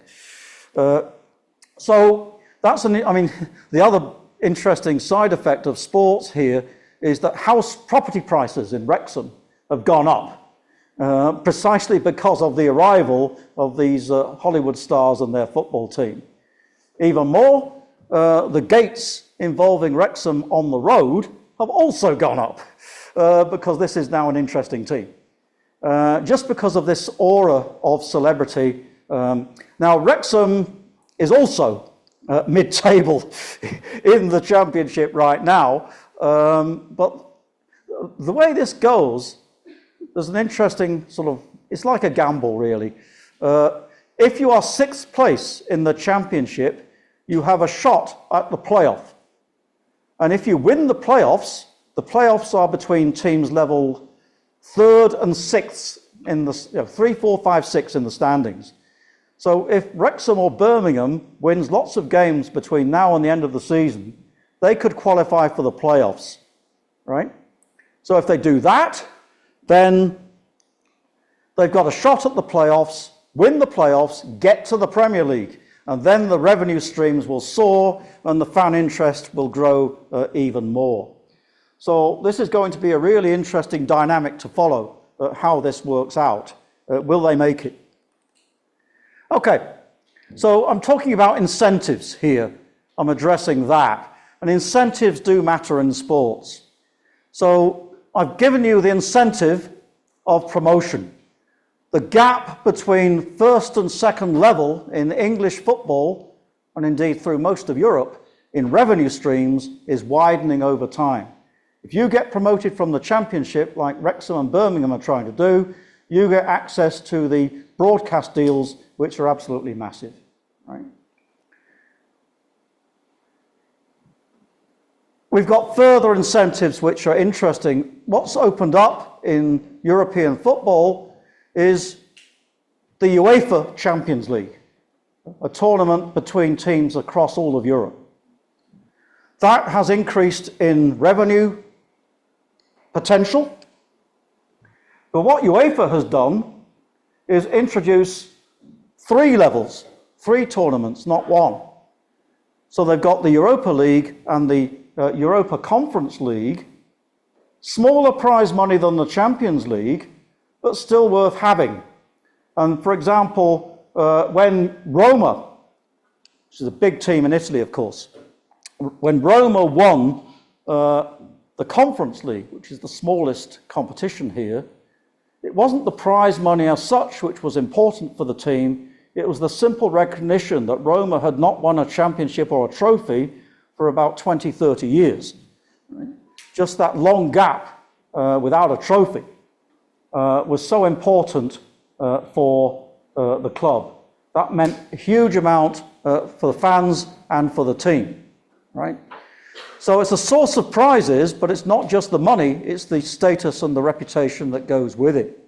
Speaker 2: So that's, the other interesting side effect of sports here is that house property prices in Wrexham have gone up, precisely because of the arrival of these Hollywood stars and their football team. Even more, the gates involving Wrexham on the road have also gone up because this is now an interesting team. Just because of this aura of celebrity. Now, Wrexham is also mid-table in the Championship right now, but the way this goes, there's an interesting it's like a gamble, really. If you are 6th place in the Championship, you have a shot at the playoff. And if you win the playoffs are between teams level 3rd and 6th in the 3, 4, 5, 6 in the standings. So if Wrexham or Birmingham wins lots of games between now and the end of the season, they could qualify for the playoffs, right? So if they do that, then they've got a shot at the playoffs, win the playoffs, get to the Premier League, and then the revenue streams will soar and the fan interest will grow even more. So this is going to be a really interesting dynamic to follow, how this works out. Will they make it? Okay, so I'm talking about incentives here. I'm addressing that. And incentives do matter in sports. So I've given you the incentive of promotion. The gap between first and second level in English football, and indeed through most of Europe, in revenue streams is widening over time. If you get promoted from the Championship, like Wrexham and Birmingham are trying to do, you get access to the broadcast deals, which are absolutely massive, right? We've got further incentives which are interesting. What's opened up in European football is the UEFA Champions League, a tournament between teams across all of Europe. That has increased in revenue potential. But what UEFA has done is introduce 3 levels, 3 tournaments, not 1. So they've got the Europa League and the Europa Conference League, smaller prize money than the Champions League, but still worth having. And for example, when Roma, which is a big team in Italy, of course, when Roma won the Conference League, which is the smallest competition here, it wasn't the prize money as such which was important for the team. It was the simple recognition that Roma had not won a championship or a trophy for about 20, 30 years. Right? Just that long gap without a trophy was so important for the club. That meant a huge amount for the fans and for the team, right? So it's a source of prizes, but it's not just the money, it's the status and the reputation that goes with it.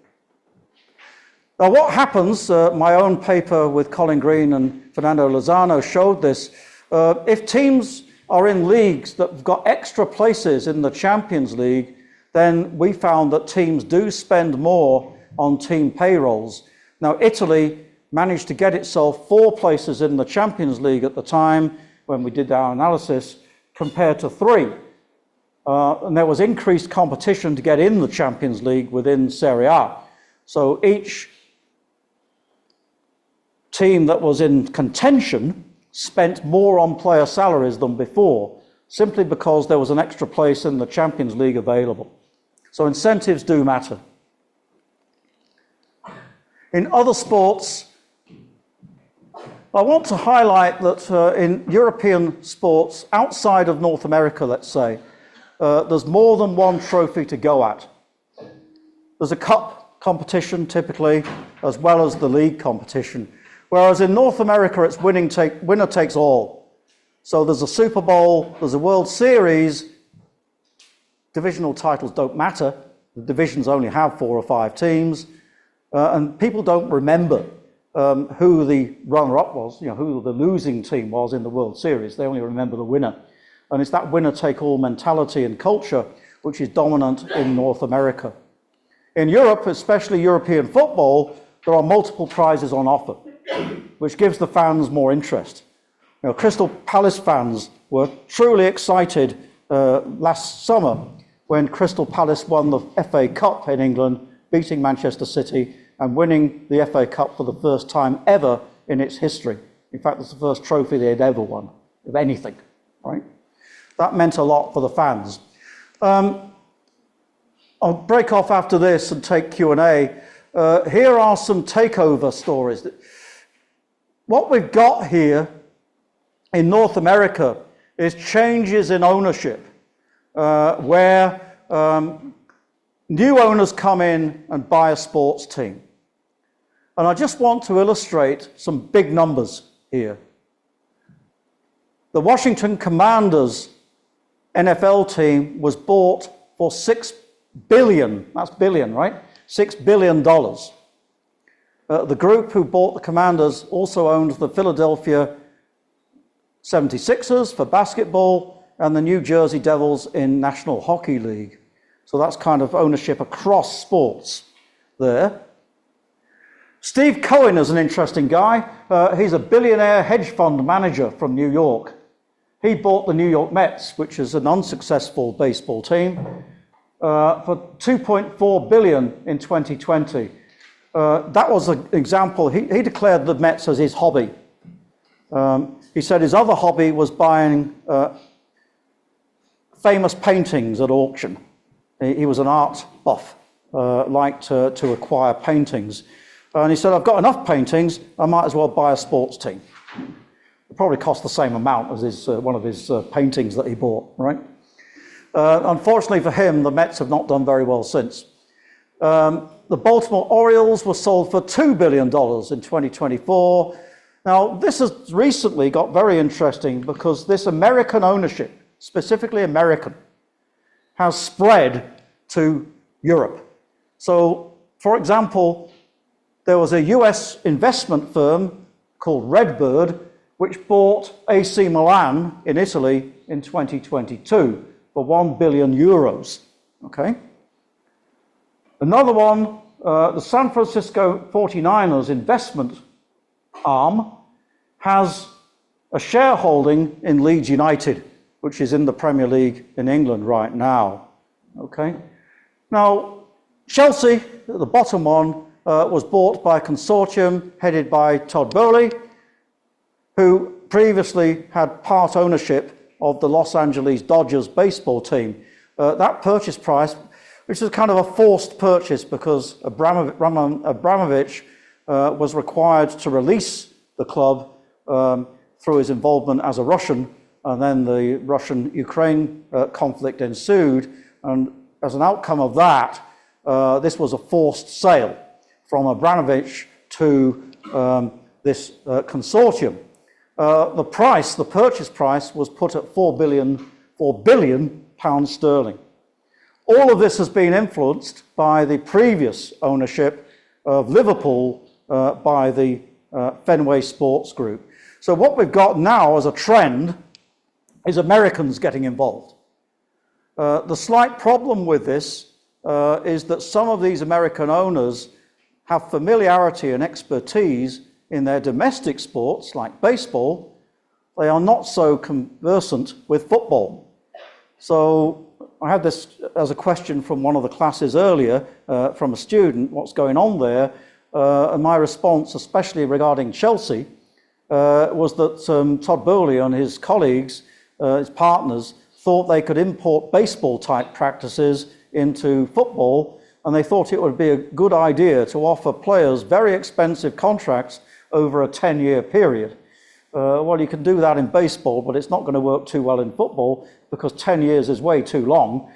Speaker 2: Now what happens, my own paper with Colin Green and Fernando Lozano showed this, if teams are in leagues that have got extra places in the Champions League, then we found that teams do spend more on team payrolls. Now Italy managed to get itself 4 places in the Champions League at the time when we did our analysis, compared to 3. And there was increased competition to get in the Champions League within Serie A. So each team that was in contention spent more on player salaries than before, simply because there was an extra place in the Champions League available. So incentives do matter. In other sports, I want to highlight that in European sports, outside of North America, let's say, there's more than one trophy to go at. There's a cup competition, typically, as well as the league competition. Whereas in North America, it's winner takes all. So there's a Super Bowl, there's a World Series. Divisional titles don't matter. The divisions only have 4 or 5 teams. And people don't remember who the runner-up was, who the losing team was in the World Series. They only remember the winner. And it's that winner-take-all mentality and culture which is dominant in North America. In Europe, especially European football, there are multiple prizes on offer, which gives the fans more interest. Crystal Palace fans were truly excited last summer when Crystal Palace won the FA Cup in England, beating Manchester City and winning the FA Cup for the first time ever in its history. In fact, it's the first trophy they had ever won, of anything, right? That meant a lot for the fans. I'll break off after this and take Q&A. Here are some takeover stories. What we've got here in North America is changes in ownership, where new owners come in and buy a sports team. And I just want to illustrate some big numbers here. The Washington Commanders NFL team was bought for $6 billion. That's billion, right? $6 billion. The group who bought the Commanders also owned the Philadelphia 76ers for basketball and the New Jersey Devils in National Hockey League. So that's kind of ownership across sports there. Steve Cohen is an interesting guy. He's a billionaire hedge fund manager from New York. He bought the New York Mets, which is an unsuccessful baseball team, for $2.4 billion in 2020. That was an example. He declared the Mets as his hobby. He said his other hobby was buying famous paintings at auction. He was an art buff, liked to acquire paintings. And he said, I've got enough paintings, I might as well buy a sports team. It probably cost the same amount as one of his paintings that he bought, right? Unfortunately for him, the Mets have not done very well since. The Baltimore Orioles were sold for $2 billion in 2024. Now, this has recently got very interesting because this American ownership, specifically American, has spread to Europe. So, for example, there was a US investment firm called Redbird, which bought AC Milan in Italy in 2022 for 1 billion euros, okay? Another one, the San Francisco 49ers investment arm has a shareholding in Leeds United, which is in the Premier League in England right now, okay? Now, Chelsea, the bottom one, was bought by a consortium headed by Todd Boehly, who previously had part ownership of the Los Angeles Dodgers baseball team. That purchase price, which is kind of a forced purchase because Abramovich was required to release the club through his involvement as a Russian, and then the Russian-Ukraine conflict ensued, and as an outcome of that, this was a forced sale from Abramovich to this consortium. The purchase price was put at 4 billion pounds sterling. All of this has been influenced by the previous ownership of Liverpool by the Fenway Sports Group. So what we've got now as a trend is Americans getting involved. The slight problem with this is that some of these American owners have familiarity and expertise in their domestic sports, like baseball. They are not so conversant with football. So I had this as a question from one of the classes earlier, from a student, what's going on there? And my response, especially regarding Chelsea, was that Todd Boehly and his colleagues, his partners, thought they could import baseball-type practices into football, and they thought it would be a good idea to offer players very expensive contracts over a 10-year period. Well, you can do that in baseball, but it's not going to work too well in football because 10 years is way too long,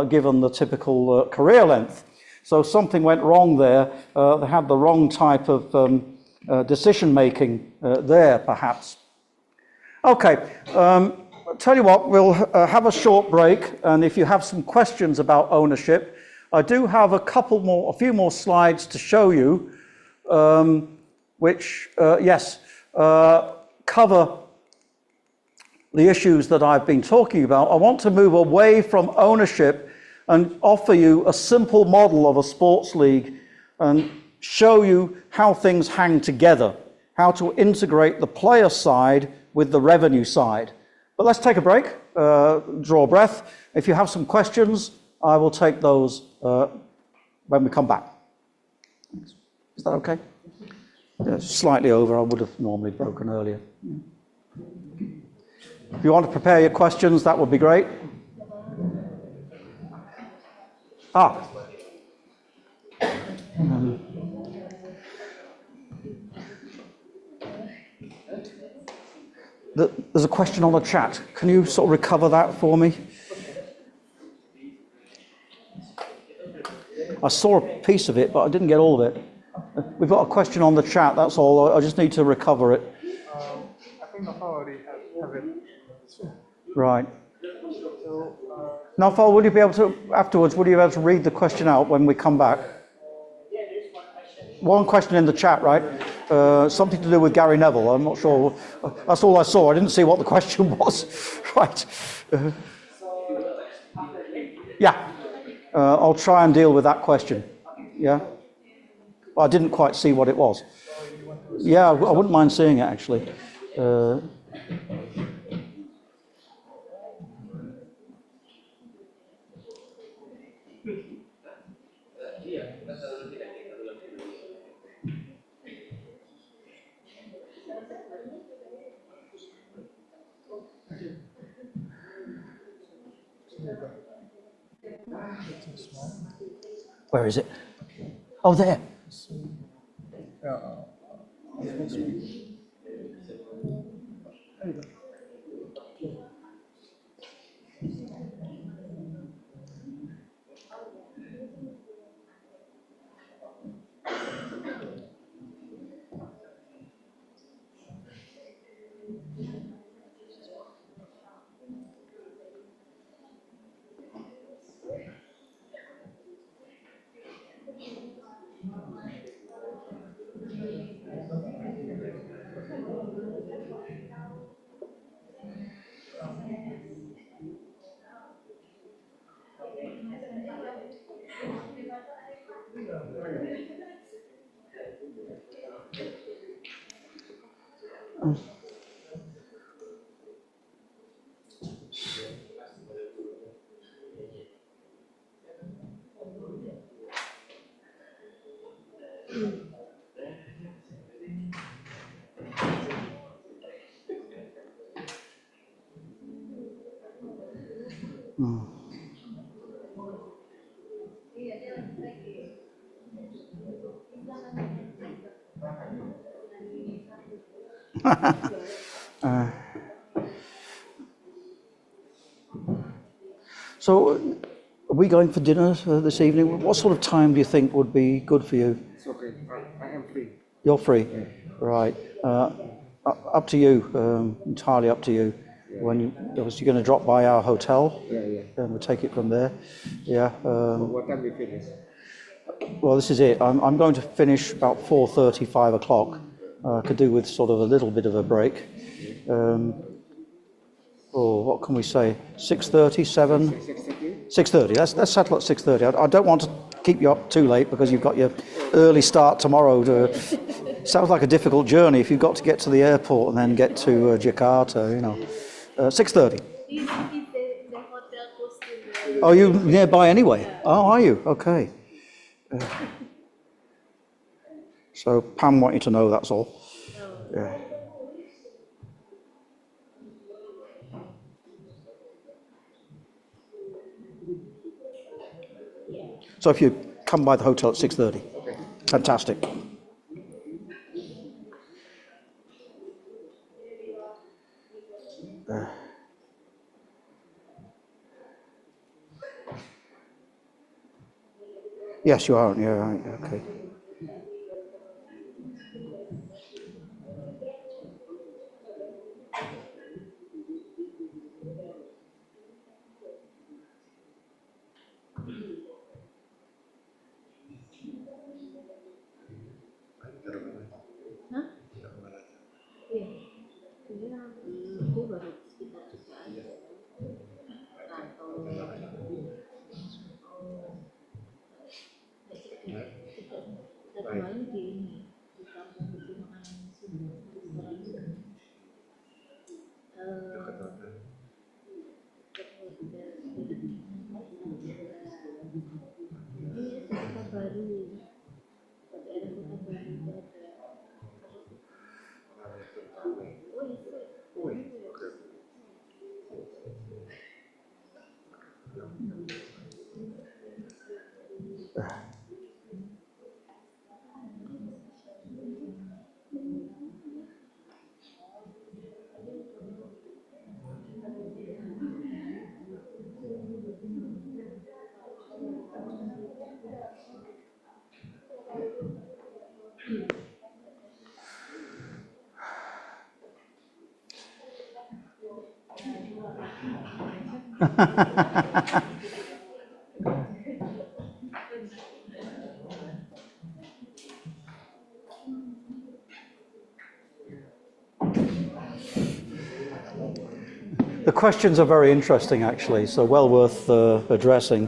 Speaker 2: given the typical career length. So something went wrong there. They had the wrong type of decision-making there, perhaps. Okay, I'll tell you what, we'll have a short break, and if you have some questions about ownership, I do have a few more slides to show you, which, cover the issues that I've been talking about. I want to move away from ownership and offer you a simple model of a sports league and show you how things hang together, how to integrate the player side with the revenue side. But let's take a break, draw a breath. If you have some questions, I will take those when we come back. Is that okay? Yeah, slightly over. I would have normally broken earlier. If you want to prepare your questions, that would be great. There's a question on the chat. Can you sort of recover that for me? I saw a piece of it, but I didn't get all of it. We've got a question on the chat, that's all. I just need to recover it.
Speaker 3: I think Nafa already have it.
Speaker 2: Right. Nafa, will you be able to, afterwards, will you be able to read the question out when we come back?
Speaker 4: Yeah, there's one question.
Speaker 2: One question in the chat, right? Something to do with Gary Neville. I'm not sure. That's all I saw. I didn't see what the question was. Right. Yeah. I'll try and deal with that question. Yeah. I didn't quite see what it was. Yeah, I wouldn't mind seeing it actually. Where is it? Oh, there. So, are we going for dinner this evening? What sort of time do you think would be good for you?
Speaker 1: It's okay. I am free.
Speaker 2: You're free, right? Up to you. Entirely up to you. When you obviously going to drop by our hotel,
Speaker 1: Yeah.
Speaker 2: and we'll take it from there. Yeah.
Speaker 1: What time we finish?
Speaker 2: Well, this is it. I'm going to finish about 4:30, 5 o'clock. Could do with sort of a little bit of a break. What can we say? 6:30, 7?
Speaker 1: 6:30.
Speaker 2: 6:30. Let's settle at 6:30. I don't want to keep you up too late because you've got your early start tomorrow. Sounds like a difficult journey if you've got to get to the airport and then get to Jakarta. 6:30.
Speaker 5: The hotel close to the...
Speaker 2: Oh, you nearby anyway? Oh, are you? Okay. So Pam want you to know, that's all. Yeah. So if you come by the hotel at 6:30.
Speaker 1: Okay.
Speaker 2: Fantastic. Yes, you are. Yeah, right. Okay.
Speaker 5: Hah? Iya. Iya, itu baru sekitar juga aja. Atau... Kita kembali di ini, di kampung perumahan Sunda, restoran Sunda. Ini Kota Baru, daerah Kota Baru itu ada. Oh, itu.
Speaker 2: The questions are very interesting, actually, so well worth addressing.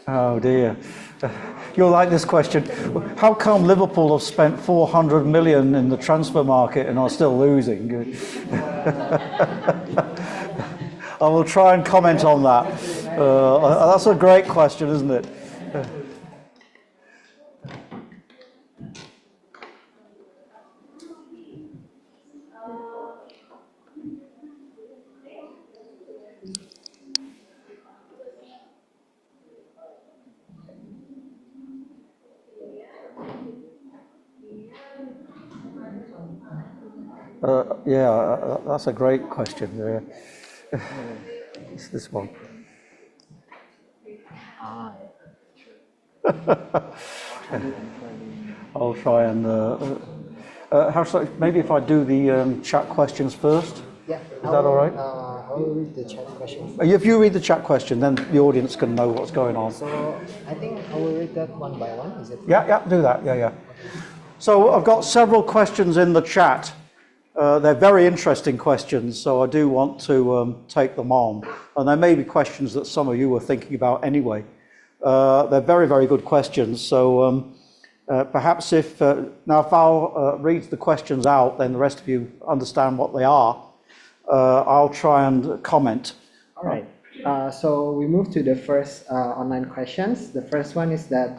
Speaker 2: Oh dear. You'll like this question. How come Liverpool have spent 400 million in the transfer market and are still losing? I will try and comment on that. That's a great question, isn't it? That's a great question. It's this one. I'll try and. Maybe if I do the chat questions first.
Speaker 1: Yeah.
Speaker 2: Is that all right?
Speaker 1: I will read the chat question.
Speaker 2: If you read the chat question, then the audience can know what's going on.
Speaker 1: So I think I will read that one by one. Is it?
Speaker 2: Yeah, do that. Yeah. So I've got several questions in the chat. They're very interesting questions, so I do want to take them on. And there may be questions that some of you were thinking about anyway. They're very, very good questions. So perhaps if Val reads the questions out, then the rest of you understand what they are. I'll try and comment.
Speaker 1: All right. So we move to the first online questions. The first one is that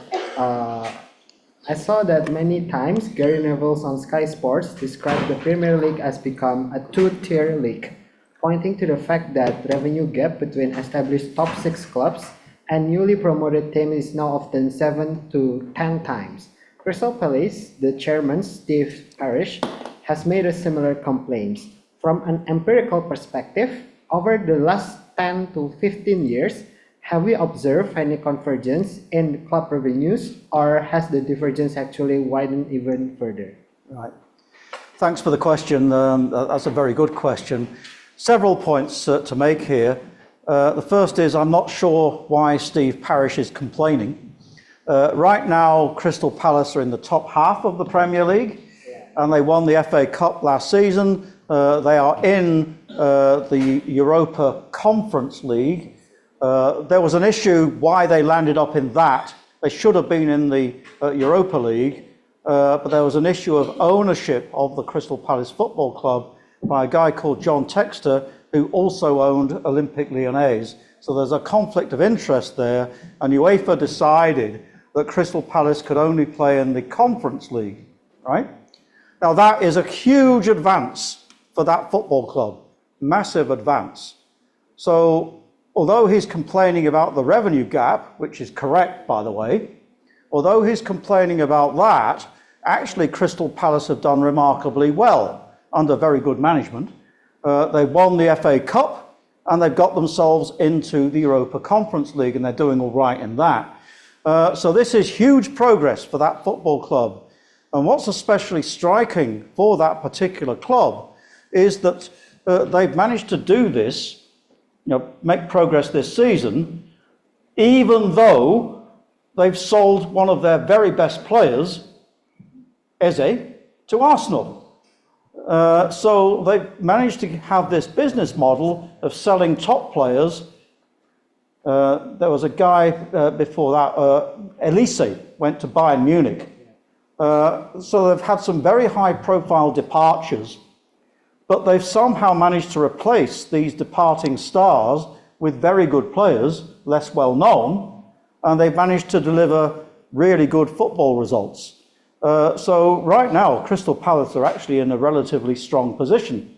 Speaker 1: I saw that many times Gary Neville on Sky Sports described the Premier League as become a two-tier league, pointing to the fact that revenue gap between established top 6 clubs and newly promoted teams is now often 7 to 10 times. Crystal Palace, the chairman Steve Parish, has made a similar complaint. From an empirical perspective, over the last 10 to 15 years, have we observed any convergence in club revenues, or has the divergence actually widened even further?
Speaker 2: Right. Thanks for the question. That's a very good question. Several points to make here. The first is I'm not sure why Steve Parish is complaining. Right now, Crystal Palace are in the top half of the Premier League, and they won the FA Cup last season. They are in the Europa Conference League. There was an issue why they landed up in that. They should have been in the Europa League, but there was an issue of ownership of the Crystal Palace Football Club by a guy called John Textor, who also owned Olympique Lyonnais. So there's a conflict of interest there, and UEFA decided that Crystal Palace could only play in the Conference League, right? Now that is a huge advance for that football club, massive advance. So although he's complaining about the revenue gap, which is correct, by the way, although he's complaining about that, actually Crystal Palace have done remarkably well under very good management. They've won the FA Cup and they've got themselves into the Europa Conference League, and they're doing all right in that. So this is huge progress for that football club. And what's especially striking for that particular club is that they've managed to do this, make progress this season, even though they've sold one of their very best players, Eze, to Arsenal. So they've managed to have this business model of selling top players. There was a guy before that, Elise, went to Bayern Munich. So they've had some very high-profile departures, but they've somehow managed to replace these departing stars with very good players, less well-known, and they've managed to deliver really good football results. So right now, Crystal Palace are actually in a relatively strong position,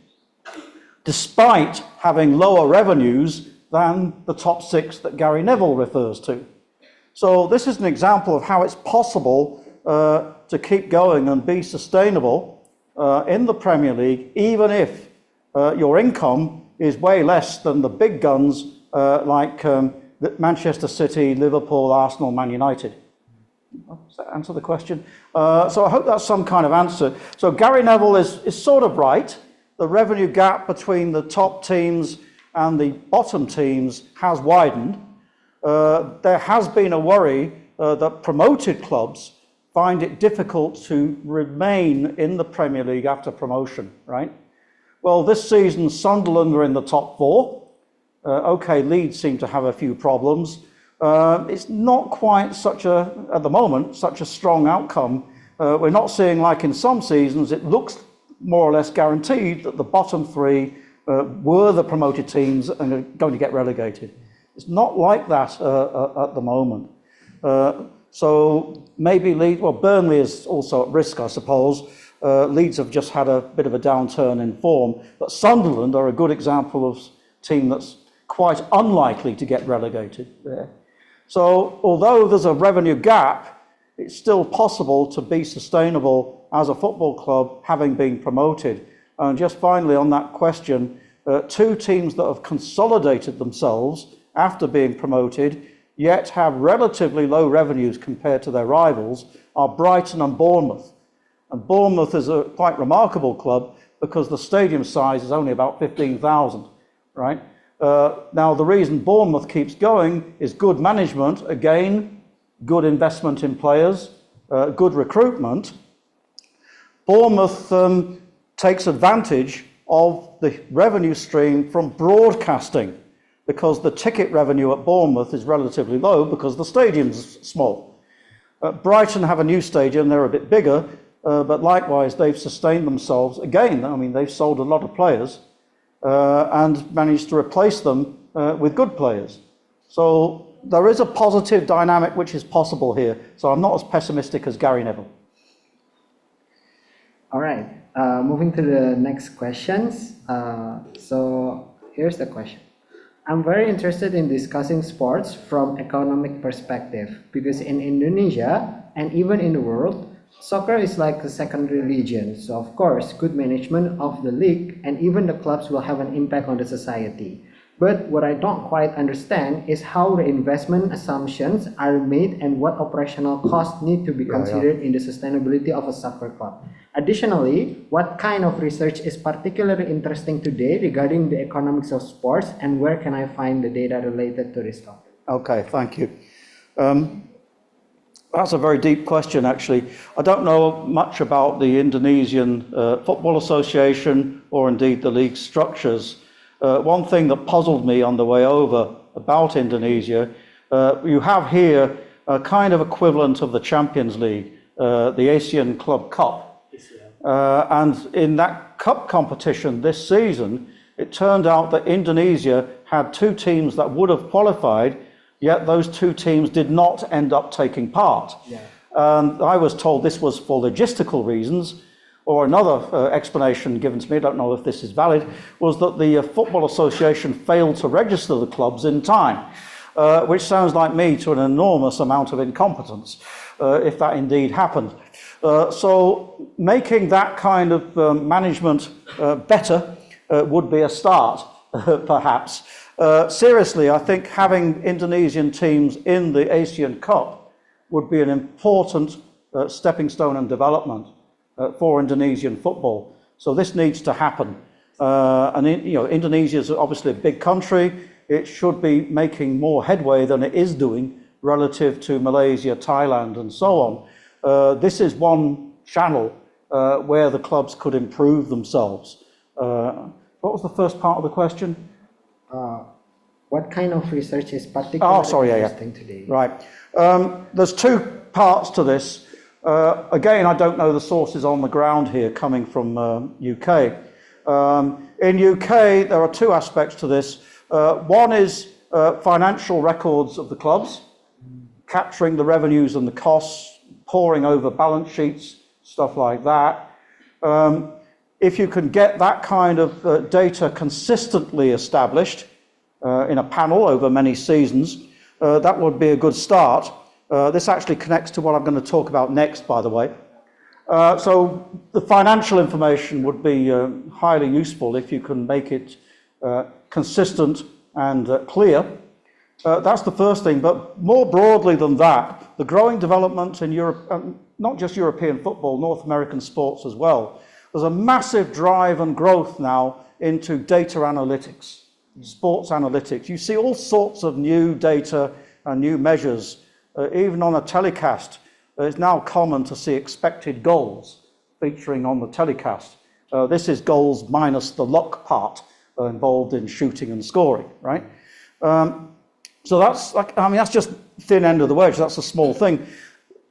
Speaker 2: despite having lower revenues than the top 6 that Gary Neville refers to. So this is an example of how it's possible to keep going and be sustainable in the Premier League, even if your income is way less than the big guns like Manchester City, Liverpool, Arsenal, Man United. Does that answer the question? So I hope that's some kind of answer. So Gary Neville is sort of right. The revenue gap between the top teams and the bottom teams has widened. There has been a worry that promoted clubs find it difficult to remain in the Premier League after promotion, right? Well, this season, Sunderland are in the top 4. Okay, Leeds seem to have a few problems, It's not quite such a, at the moment, such a strong outcome. We're not seeing, like in some seasons, it looks more or less guaranteed that the bottom three were the promoted teams and are going to get relegated. It's not like that at the moment. So maybe Leeds, well, Burnley is also at risk, I suppose. Leeds have just had a bit of a downturn in form, but Sunderland are a good example of a team that's quite unlikely to get relegated there. So although there's a revenue gap, it's still possible to be sustainable as a football club having been promoted. And just finally on that question, two teams that have consolidated themselves after being promoted yet have relatively low revenues compared to their rivals are Brighton and Bournemouth. And Bournemouth is a quite remarkable club because the stadium size is only about 15,000, right? Now, the reason Bournemouth keeps going is good management, again, good investment in players, good recruitment. Bournemouth takes advantage of the revenue stream from broadcasting because the ticket revenue at Bournemouth is relatively low because the stadium's small. Brighton have a new stadium, they're a bit bigger, but likewise they've sustained themselves. Again, I mean, they've sold a lot of players and managed to replace them with good players. So there is a positive dynamic which is possible here. So I'm not as pessimistic as Gary Neville.
Speaker 1: All right, moving to the next questions. So here's the question. I'm very interested in discussing sports from economic perspective because in Indonesia and even in the world, soccer is like a second religion. So of course, good management of the league and even the clubs will have an impact on the society. But what I don't quite understand is how the investment assumptions are made and what operational costs need to be considered in the sustainability of a soccer club. Additionally, what kind of research is particularly interesting today regarding the economics of sports and where can I find the data related to this topic?
Speaker 2: Okay, thank you. That's a very deep question, actually. I don't know much about the Indonesian Football Association or indeed the league structures. One thing that puzzled me on the way over about Indonesia, you have here a kind of equivalent of the Champions League, the Asian Club Cup. And in that cup competition this season, it turned out that Indonesia had two teams that would have qualified, yet those two teams did not end up taking part. And I was told this was for logistical reasons, or another explanation given to me, I don't know if this is valid, was that the Football Association failed to register the clubs in time, which sounds like me to an enormous amount of incompetence, if that indeed happened. So making that kind of management better would be a start, perhaps. Seriously, I think having Indonesian teams in the Asian Cup would be an important stepping stone and development for Indonesian football. So this needs to happen. Indonesia is obviously a big country. It should be making more headway than it is doing relative to Malaysia, Thailand, and so on. This is one channel where the clubs could improve themselves. What was the first part of the question?
Speaker 1: What kind of research is particularly interesting today?
Speaker 2: Right. There's two parts to this. Again, I don't know the sources on the ground here coming from UK. In UK, there are two aspects to this. One is financial records of the clubs, capturing the revenues and the costs, poring over balance sheets, stuff like that. If you can get that kind of data consistently established in a panel over many seasons, that would be a good start. This actually connects to what I'm going to talk about next, by the way. So the financial information would be highly useful if you can make it consistent and clear. That's the first thing, but more broadly than that, the growing development in Europe, not just European football, North American sports as well, there's a massive drive and growth now into data analytics, sports analytics. You see all sorts of new data and new measures. Even on a telecast, it's now common to see expected goals featuring on the telecast. This is goals minus the luck part involved in shooting and scoring, right? So that's like, I mean, that's just thin end of the wedge. That's a small thing.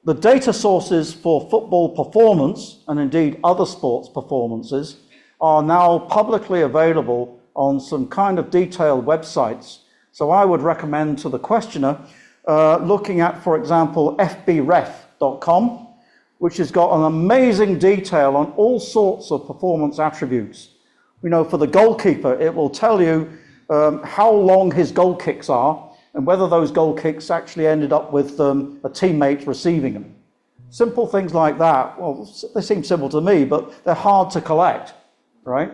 Speaker 2: The data sources for football performance, and indeed other sports performances, are now publicly available on some kind of detailed websites. So I would recommend to the questioner looking at, for example, fbref.com, which has got an amazing detail on all sorts of performance attributes. You know, for the goalkeeper, it will tell you how long his goal kicks are and whether those goal kicks actually ended up with a teammate receiving them. Simple things like that, well, they seem simple to me, but they're hard to collect, right?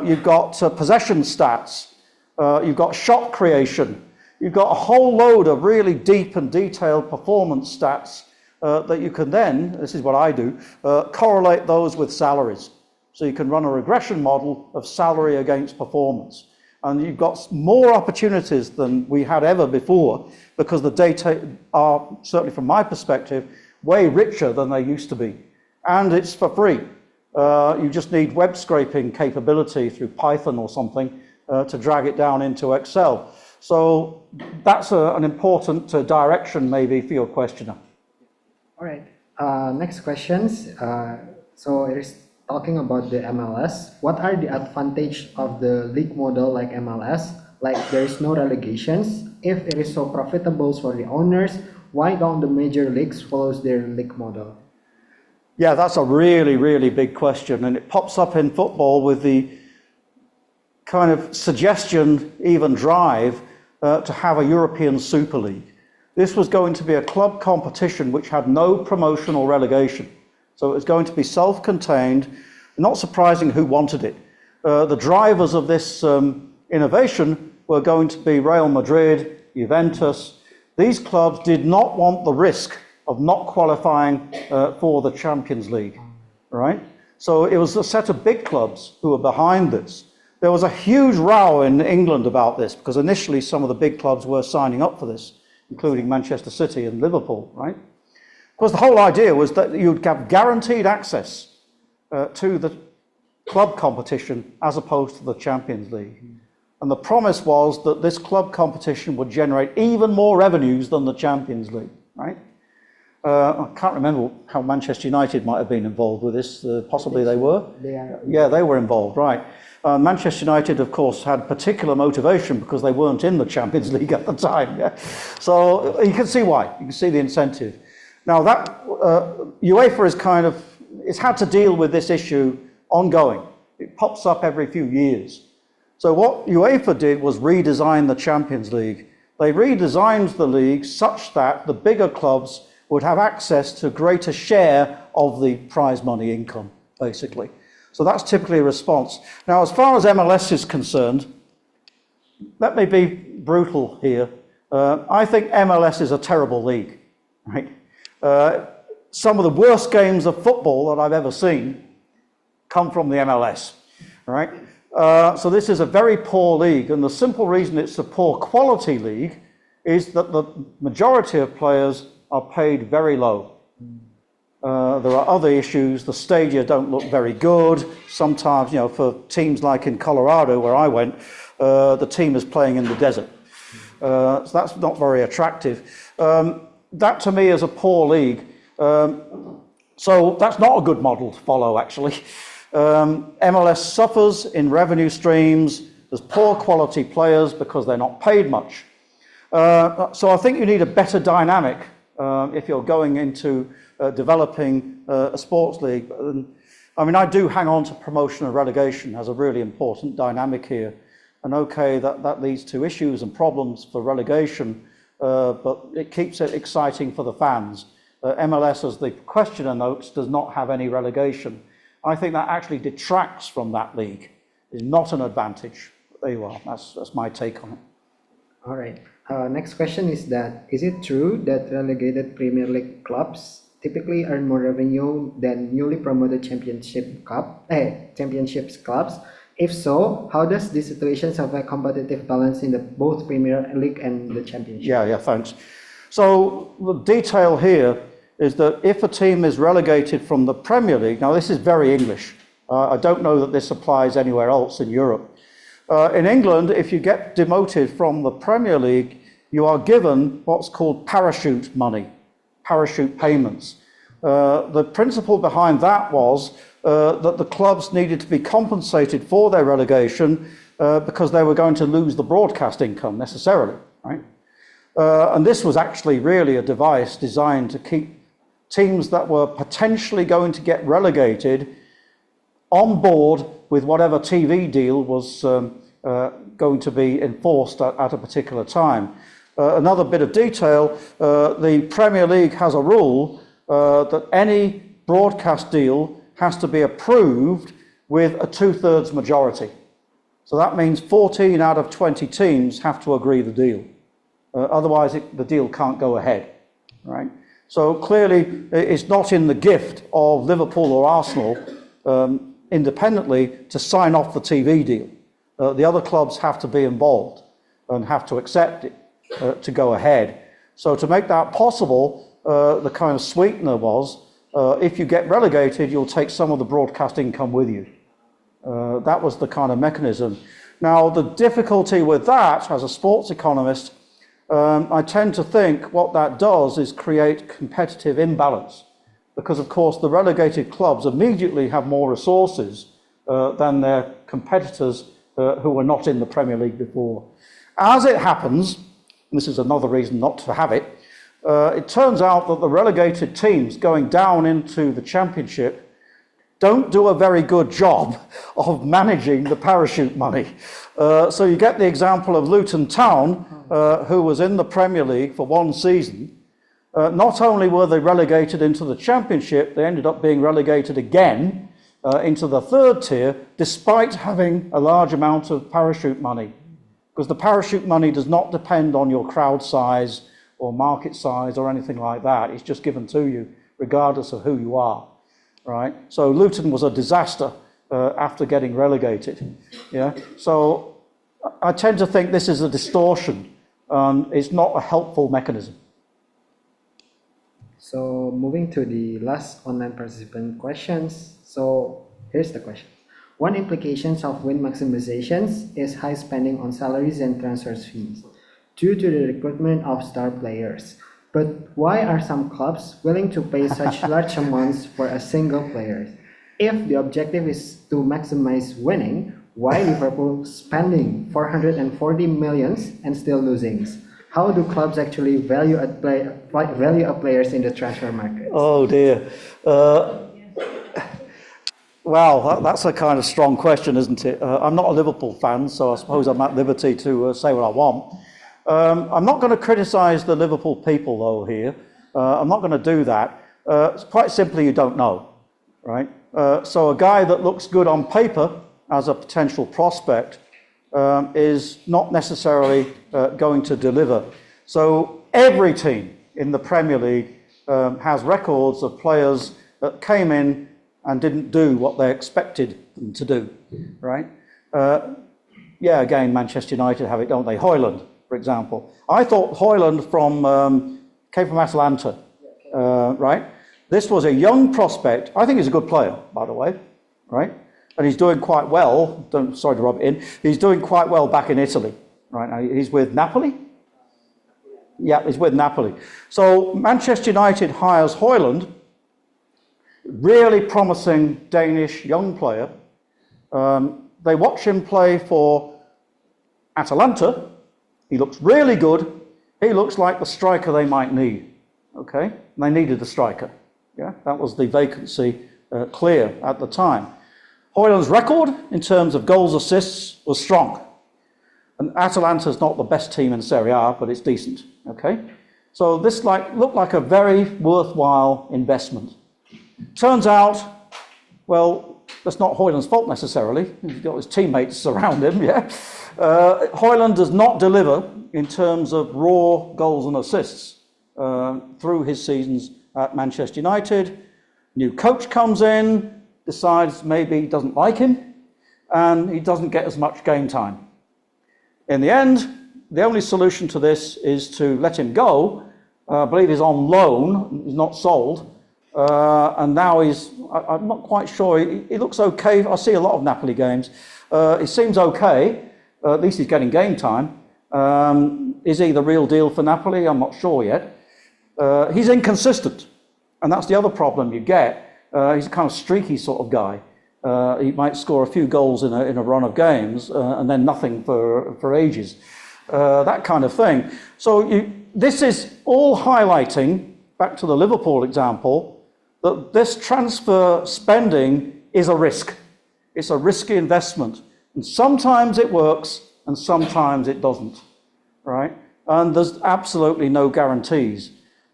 Speaker 2: You've got possession stats, you've got shot creation, you've got a whole load of really deep and detailed performance stats that you can then, this is what I do, correlate those with salaries. So you can run a regression model of salary against performance. And you've got more opportunities than we had ever before because the data are, certainly from my perspective, way richer than they used to be. And it's for free. You just need web scraping capability through Python or something to drag it down into Excel. So that's an important direction maybe for your questioner.
Speaker 1: All right. Next questions. So it is talking about the MLS. What are the advantages of the league model like MLS? Like there is no relegations. If it is so profitable for the owners, why don't the major leagues follow their league model?
Speaker 2: Yeah, that's a really, really big question. And it pops up in football with the kind of suggestion, even drive, to have a European Super League. This was going to be a club competition which had no promotion or relegation. So it was going to be self-contained, not surprising who wanted it. The drivers of this innovation were going to be Real Madrid, Juventus. These clubs did not want the risk of not qualifying for the Champions League, right? So it was a set of big clubs who were behind this. There was a huge row in England about this because initially some of the big clubs were signing up for this, including Manchester City and Liverpool, right? Of course, the whole idea was that you'd have guaranteed access to the club competition as opposed to the Champions League. And the promise was that this club competition would generate even more revenues than the Champions League, right? I can't remember how Manchester United might have been involved with this. Possibly they were? Yeah, they were involved, right. Manchester United, of course, had particular motivation because they weren't in the Champions League at the time. Yeah? So you can see why. You can see the incentive. Now that UEFA is kind of, it's had to deal with this issue ongoing. It pops up every few years. So what UEFA did was redesign the Champions League. They redesigned the league such that the bigger clubs would have access to a greater share of the prize money income, basically. So that's typically a response. Now, as far as MLS is concerned, let me be brutal here. I think MLS is a terrible league, right? Some of the worst games of football that I've ever seen come from the MLS, right? So this is a very poor league, and the simple reason it's a poor quality league is that the majority of players are paid very low. There are other issues. The stadia don't look very good. Sometimes, you know, for teams like in Colorado, where I went, the team is playing in the desert. So that's not very attractive. That to me is a poor league. So that's not a good model to follow, actually. MLS suffers in revenue streams. There's poor quality players because they're not paid much. So I think you need a better dynamic if you're going into developing a sports league. I mean, I do hang on to promotion and relegation as a really important dynamic here. And okay, that leads to issues and problems for relegation, but it keeps it exciting for the fans. MLS, as the questioner notes, does not have any relegation. I think that actually detracts from that league. It's not an advantage. There you are. That's my take on it.
Speaker 1: All right. Next question is that, is it true that relegated Premier League clubs typically earn more revenue than newly promoted championships clubs? If so, how does this situation affect competitive balance in the both Premier League and the Championship?
Speaker 2: Yeah, thanks. So the detail here is that if a team is relegated from the Premier League, now this is very English. I don't know that this applies anywhere else in Europe. In England, if you get demoted from the Premier League, you are given what's called parachute money, parachute payments. The principle behind that was that the clubs needed to be compensated for their relegation because they were going to lose the broadcast income necessarily, right? And this was actually really a device designed to keep teams that were potentially going to get relegated on board with whatever TV deal was going to be enforced at a particular time. Another bit of detail, the Premier League has a rule that any broadcast deal has to be approved with a 2/3 majority. So that means 14 out of 20 teams have to agree the deal. Otherwise, the deal can't go ahead, right? So clearly, it's not in the gift of Liverpool or Arsenal independently to sign off the TV deal. The other clubs have to be involved and have to accept it to go ahead. So to make that possible, the kind of sweetener was, if you get relegated, you'll take some of the broadcast income with you. That was the kind of mechanism. Now, the difficulty with that, as a sports economist, I tend to think what that does is create competitive imbalance, because of course the relegated clubs immediately have more resources than their competitors who were not in the Premier League before. As it happens, and this is another reason not to have it, it turns out that the relegated teams going down into the Championship don't do a very good job of managing the parachute money. So you get the example of Luton Town, who was in the Premier League for one season. Not only were they relegated into the Championship, they ended up being relegated again into the third tier, despite having a large amount of parachute money. Because the parachute money does not depend on your crowd size or market size or anything like that. It's just given to you, regardless of who you are. Right, so Luton was a disaster after getting relegated. Yeah, so I tend to think this is a distortion, and it's not a helpful mechanism.
Speaker 1: So moving to the last online participant questions. So here's the question. One implication of win maximizations is high spending on salaries and transfer fees due to the recruitment of star players. But why are some clubs willing to pay such large amounts for a single player? If the objective is to maximize winning, why Liverpool spending 440 millions and still losing? How do clubs actually value players in the transfer market?
Speaker 2: Oh dear. Wow, that's a kind of strong question, isn't it? I'm not a Liverpool fan, so I suppose I'm at liberty to say what I want. I'm not going to criticise the Liverpool people, though, here. I'm not going to do that. Quite simply, you don't know, right? So a guy that looks good on paper as a potential prospect is not necessarily going to deliver. So every team in the Premier League has records of players that came in and didn't do what they expected them to do, right? Yeah, again, Manchester United have it, don't they? Højlund, for example. I thought Højlund came from Atalanta, right? This was a young prospect. I think he's a good player, by the way, right? And he's doing quite well. Sorry to rub it in. He's doing quite well back in Italy, right? Now he's with Napoli. Yeah, he's with Napoli. So Manchester United hires Højlund, really promising Danish young player. They watch him play for Atalanta. He looks really good. He looks like the striker they might need, okay? And they needed a striker, yeah? That was the vacancy clear at the time. Højlund's record in terms of goals, assists was strong. And Atalanta's not the best team in Serie A, but it's decent, okay? So this looked like a very worthwhile investment. Turns out, well, that's not Højlund's fault necessarily. He's got his teammates around him, yeah? Højlund does not deliver in terms of raw goals and assists through his seasons at Manchester United. New coach comes in, decides maybe he doesn't like him, and he doesn't get as much game time. In the end, the only solution to this is to let him go. I believe he's on loan, he's not sold. And now I'm not quite sure, he looks okay. I see a lot of Napoli games. He seems okay, at least he's getting game time. Is he the real deal for Napoli? I'm not sure yet. He's inconsistent, and that's the other problem you get. He's a kind of streaky sort of guy. He might score a few goals in a run of games and then nothing for ages. That kind of thing. So this is all highlighting, back to the Liverpool example, that this transfer spending is a risk. It's a risky investment. And sometimes it works and sometimes it doesn't, right? And there's absolutely no guarantees.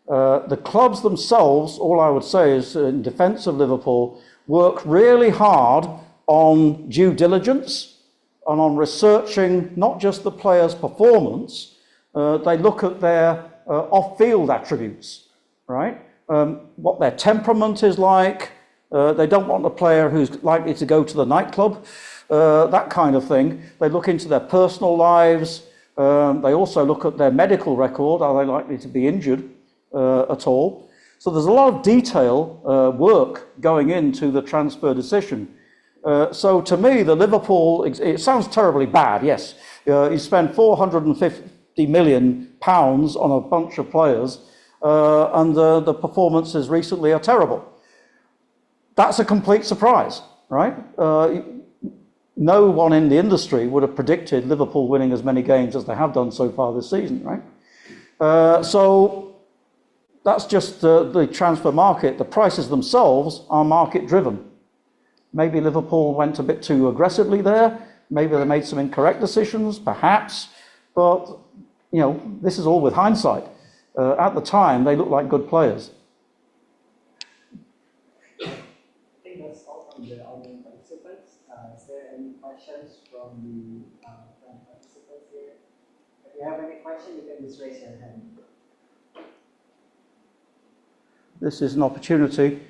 Speaker 2: The clubs themselves, all I would say is, in defence of Liverpool, work really hard on due diligence and on researching not just the player's performance, they look at their off-field attributes, right? What their temperament is like. They don't want a player who's likely to go to the nightclub, that kind of thing. They look into their personal lives. They also look at their medical record. Are they likely to be injured at all? So there's a lot of detail work going into the transfer decision. So to me, the Liverpool, it sounds terribly bad, yes. You spend £450 million on a bunch of players, and the performances recently are terrible. That's a complete surprise, right? No one in the industry would have predicted Liverpool winning as many games as they have done so far this season, right? So that's just the transfer market. The prices themselves are market driven. Maybe Liverpool went a bit too aggressively there. Maybe they made some incorrect decisions, perhaps. But, you know, this is all with hindsight. At the time, they looked like good players.
Speaker 4: I think that's all from the online participants. Is there any questions from the participants here? If you have any question, you can just raise your hand.
Speaker 2: This is an opportunity.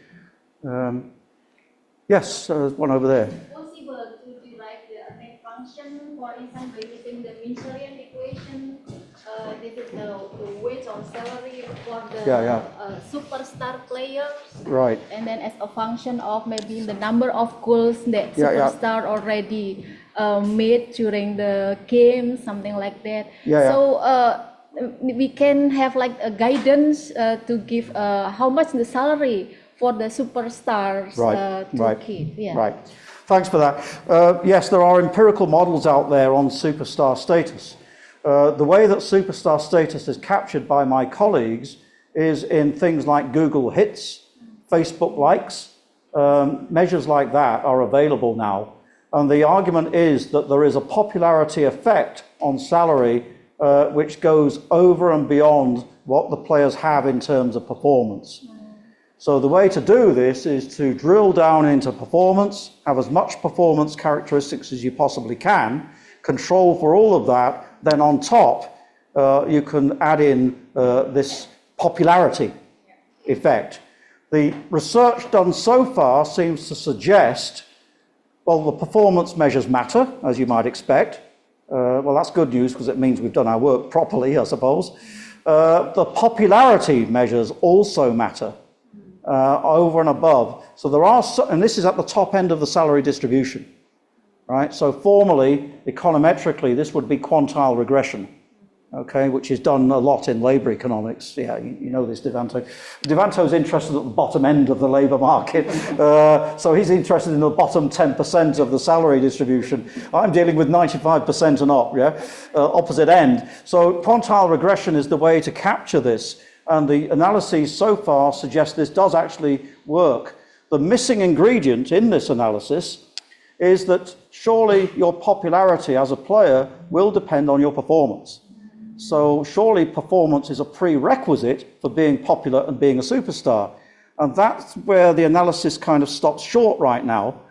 Speaker 2: Yes, there's one over there.
Speaker 5: Possible to derive the attack function, for instance, by using the Minsharian equation. This is the wage or salary for the superstar players.
Speaker 2: Right.
Speaker 5: And then as a function of maybe the number of goals that superstar already made during the game, something like that. So we can have like a guidance to give how much the salary for the superstars to keep. Yeah.
Speaker 2: Right. Thanks for that. Yes, there are empirical models out there on superstar status. The way that superstar status is captured by my colleagues is in things like Google Hits, Facebook likes. Measures like that are available now. And the argument is that there is a popularity effect on salary which goes over and beyond what the players have in terms of performance. So the way to do this is to drill down into performance, have as much performance characteristics as you possibly can, control for all of that, then on top you can add in this popularity effect. The research done so far seems to suggest, well, the performance measures matter, as you might expect. Well, that's good news because it means we've done our work properly, I suppose. The popularity measures also matter over and above. So there are, and this is at the top end of the salary distribution, right? So formally, econometrically, this would be quantile regression, okay, which is done a lot in labour economics. Yeah, you know this, Devanto. Devanto's interested at the bottom end of the labour market, so he's interested in the bottom 10% of the salary distribution. I'm dealing with 95% and up, yeah, opposite end. So quantile regression is the way to capture this, and the analyses so far suggest this does actually work. The missing ingredient in this analysis is that surely your popularity as a player will depend on your performance. So surely performance is a prerequisite for being popular and being a superstar. And that's where the analysis kind of stops short right now.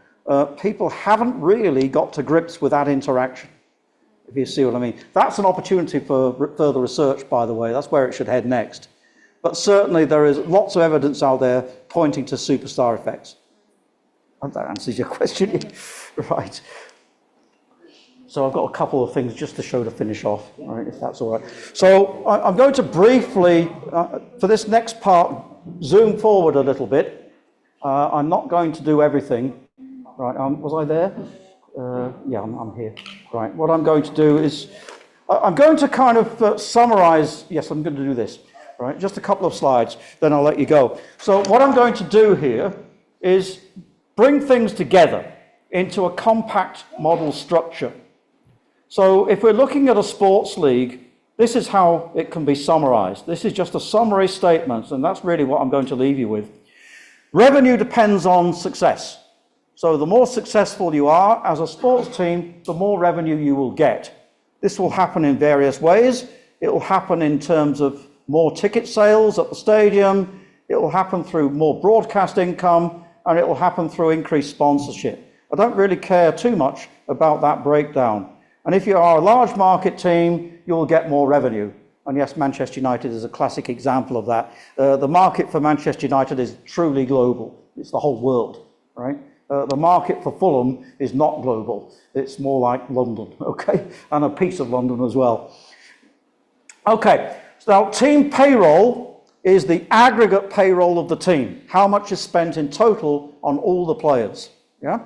Speaker 2: People haven't really got to grips with that interaction, if you see what I mean. That's an opportunity for further research, by the way. That's where it should head next. But certainly there is lots of evidence out there pointing to superstar effects. I hope that answers your question. Right. So I've got a couple of things just to show to finish off, right, if that's all right. So I'm going to briefly, for this next part, zoom forward a little bit. I'm not going to do everything. Right, was I there? Yeah, I'm here. Right, what I'm going to do is I'm going to kind of summarize. Yes, I'm going to do this, right? Just a couple of slides, then I'll let you go. So what I'm going to do here is bring things together into a compact model structure. So if we're looking at a sports league, this is how it can be summarized. This is just a summary statement, and that's really what I'm going to leave you with. Revenue depends on success. So the more successful you are as a sports team, the more revenue you will get. This will happen in various ways. It will happen in terms of more ticket sales at the stadium. It will happen through more broadcast income, and it will happen through increased sponsorship. I don't really care too much about that breakdown. And if you are a large market team, you will get more revenue. And yes, Manchester United is a classic example of that. The market for Manchester United is truly global. It's the whole world, right? The market for Fulham is not global. It's more like London, okay? And a piece of London as well. Okay, so now team payroll is the aggregate payroll of the team. How much is spent in total on all the players, yeah?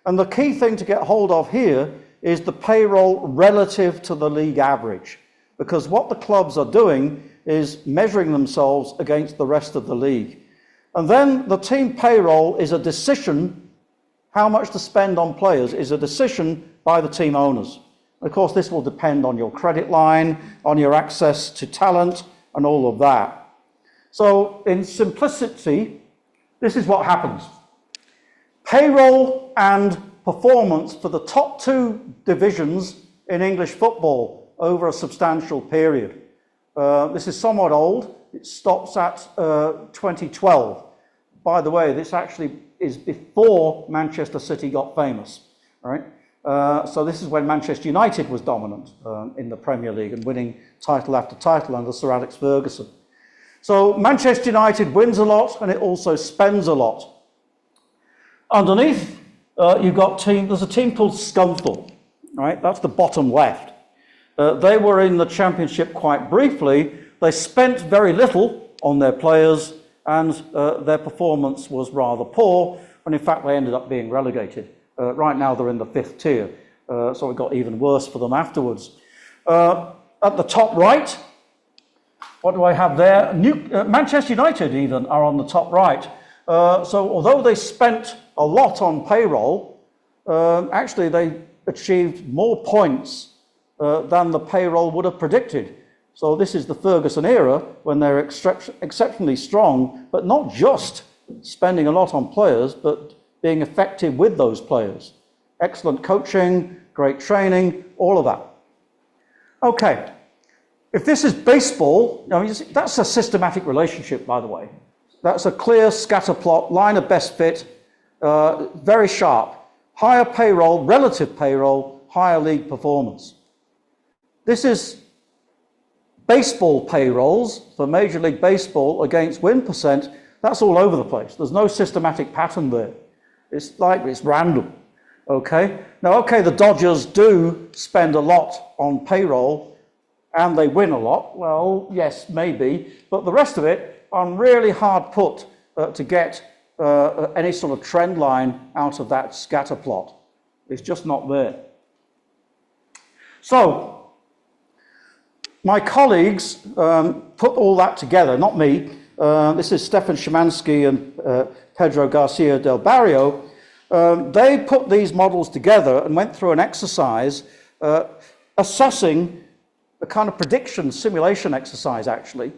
Speaker 2: And the key thing to get hold of here is the payroll relative to the league average. Because what the clubs are doing is measuring themselves against the rest of the league. And then the team payroll is a decision. How much to spend on players is a decision by the team owners. Of course, this will depend on your credit line, on your access to talent, and all of that. So in simplicity, this is what happens. Payroll and performance for the top two divisions in English football over a substantial period. This is somewhat old. It stops at 2012. By the way, this actually is before Manchester City got famous, right? So this is when Manchester United was dominant in the Premier League and winning title after title under Sir Alex Ferguson. So Manchester United wins a lot and it also spends a lot. Underneath, you've got there's a team called Scunthorpe, right? That's the bottom left. They were in the Championship quite briefly. They spent very little on their players and their performance was rather poor, and in fact they ended up being relegated. Right now they're in the 5th tier, so it got even worse for them afterwards. At the top right, what do I have there? Manchester United even are on the top right. So although they spent a lot on payroll, actually they achieved more points than the payroll would have predicted. So this is the Ferguson era when they're exceptionally strong, but not just spending a lot on players, but being effective with those players. Excellent coaching, great training, all of that. Okay, if this is baseball, I mean, that's a systematic relationship, by the way. That's a clear scatter plot, line of best fit, very sharp. Higher payroll, relative payroll, higher league performance. This is baseball payrolls for Major League Baseball against win percent. That's all over the place. There's no systematic pattern there. It's random, okay? Now, okay, the Dodgers do spend a lot on payroll and they win a lot. Well, yes, maybe, but the rest of it, I'm really hard put to get any sort of trend line out of that scatter plot. It's just not there. So, my colleagues put all that together, not me. This is Stefan Szymanski and Pedro Garcia del Barrio. They put these models together and went through an exercise assessing a kind of prediction simulation exercise, actually,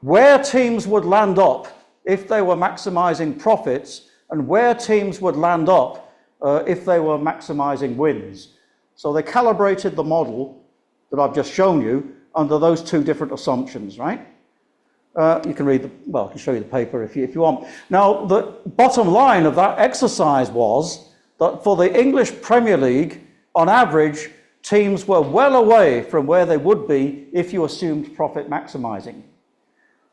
Speaker 2: where teams would land up if they were maximizing profits and where teams would land up if they were maximizing wins. So they calibrated the model that I've just shown you under those two different assumptions, right? You can read I can show you the paper if you want. Now, the bottom line of that exercise was that for the English Premier League, on average, teams were well away from where they would be if you assumed profit maximizing.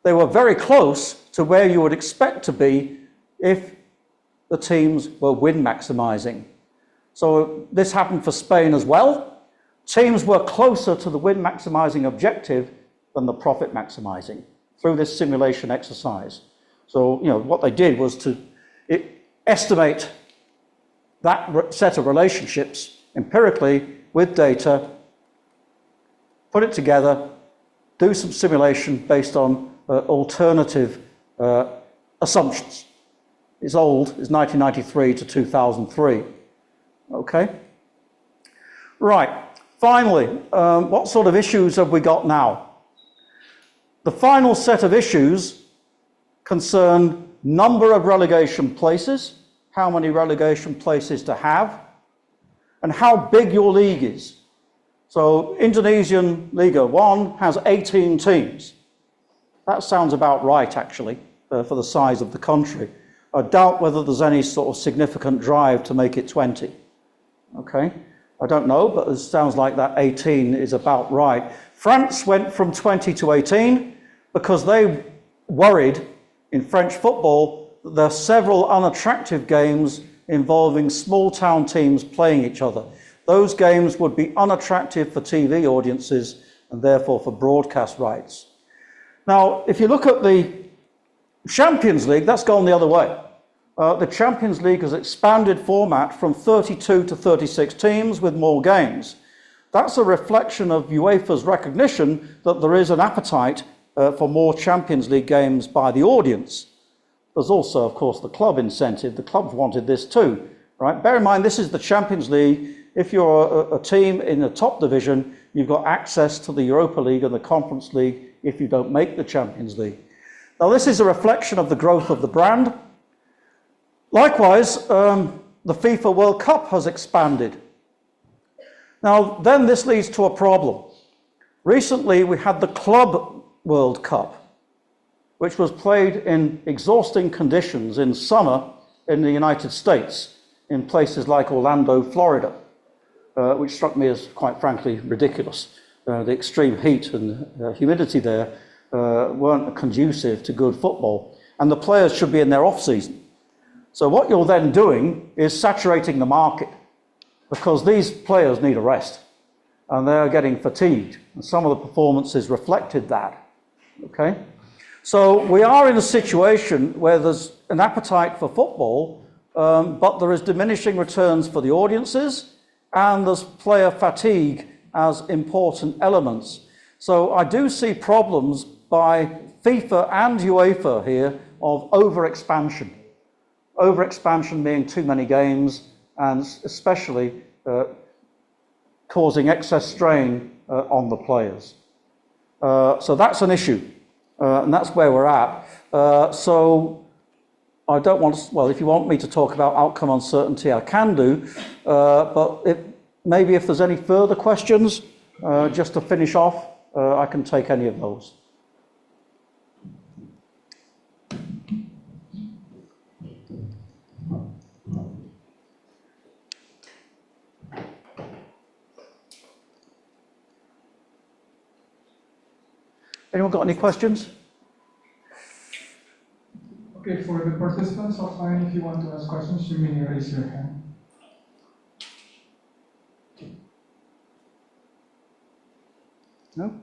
Speaker 2: They were very close to where you would expect to be if the teams were win maximizing. So this happened for Spain as well. Teams were closer to the win maximizing objective than the profit maximizing through this simulation exercise. So, what they did was to estimate that set of relationships empirically with data put it together, do some simulation based on alternative assumptions. It's old, it's 1993 to 2003. Okay? Right, finally, what sort of issues have we got now? The final set of issues concern number of relegation places, how many relegation places to have, and how big your league is. So Indonesian Liga 1 has 18 teams. That sounds about right, actually, for the size of the country. I doubt whether there's any sort of significant drive to make it 20. Okay? I don't know, but it sounds like that 18 is about right. France went from 20 to 18 because they worried in French football that there are several unattractive games involving small town teams playing each other. Those games would be unattractive for TV audiences and therefore for broadcast rights. Now, if you look at the Champions League, that's gone the other way. The Champions League has expanded format from 32 to 36 teams with more games. That's a reflection of UEFA's recognition that there is an appetite for more Champions League games by the audience. There's also, of course, the club incentive. The clubs wanted this too, right? Bear in mind, this is the Champions League. If you're a team in the top division, you've got access to the Europa League and the Conference League if you don't make the Champions League. Now, this is a reflection of the growth of the brand. Likewise, the FIFA World Cup has expanded. Now, then this leads to a problem. Recently, we had the Club World Cup, which was played in exhausting conditions in summer in the United States, in places like Orlando, Florida, which struck me as, quite frankly, ridiculous. The extreme heat and humidity there weren't conducive to good football, and the players should be in their off-season. So what you're then doing is saturating the market, because these players need a rest, and they're getting fatigued, and some of the performances reflected that, okay? So we are in a situation where there's an appetite for football, but there is diminishing returns for the audiences, and there's player fatigue as important elements. So I do see problems by FIFA and UEFA here of overexpansion. Overexpansion being too many games, and especially causing excess strain on the players. So that's an issue, and that's where we're at. So I don't want to, well, if you want me to talk about outcome uncertainty, I can do, but maybe if there's any further questions, just to finish off, I can take any of those. Anyone got any questions?
Speaker 3: Okay, for the participants offline, if you want to ask questions, you may raise your hand.
Speaker 2: No?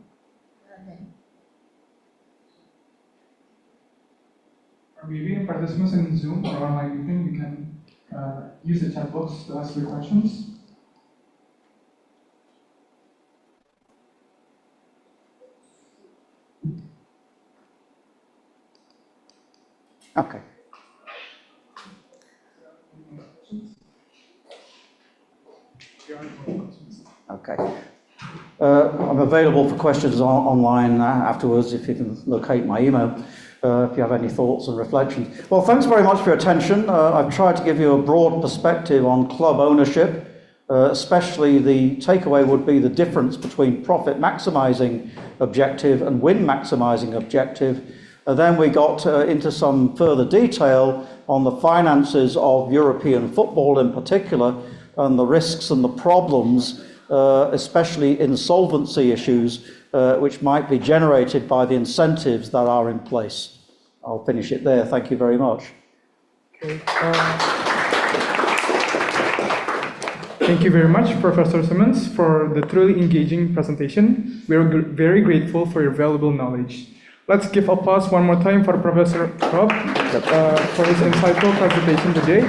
Speaker 3: Or maybe in participants in Zoom or online meeting, you can use the chat box to ask your questions.
Speaker 2: Okay. Okay. I'm available for questions online afterwards if you can locate my email, if you have any thoughts and reflections. Well, thanks very much for your attention. I've tried to give you a broad perspective on club ownership, especially the takeaway would be the difference between profit maximising objective and win maximising objective. And then we got into some further detail on the finances of European football in particular, and the risks and the problems, especially insolvency issues, which might be generated by the incentives that are in place. I'll finish it there. Thank you very much.
Speaker 3: Okay. Thank you very much, Professor Simmons, for the truly engaging presentation. We are very grateful for your valuable knowledge. Let's give applause one more time for Professor Rob for his insightful presentation today.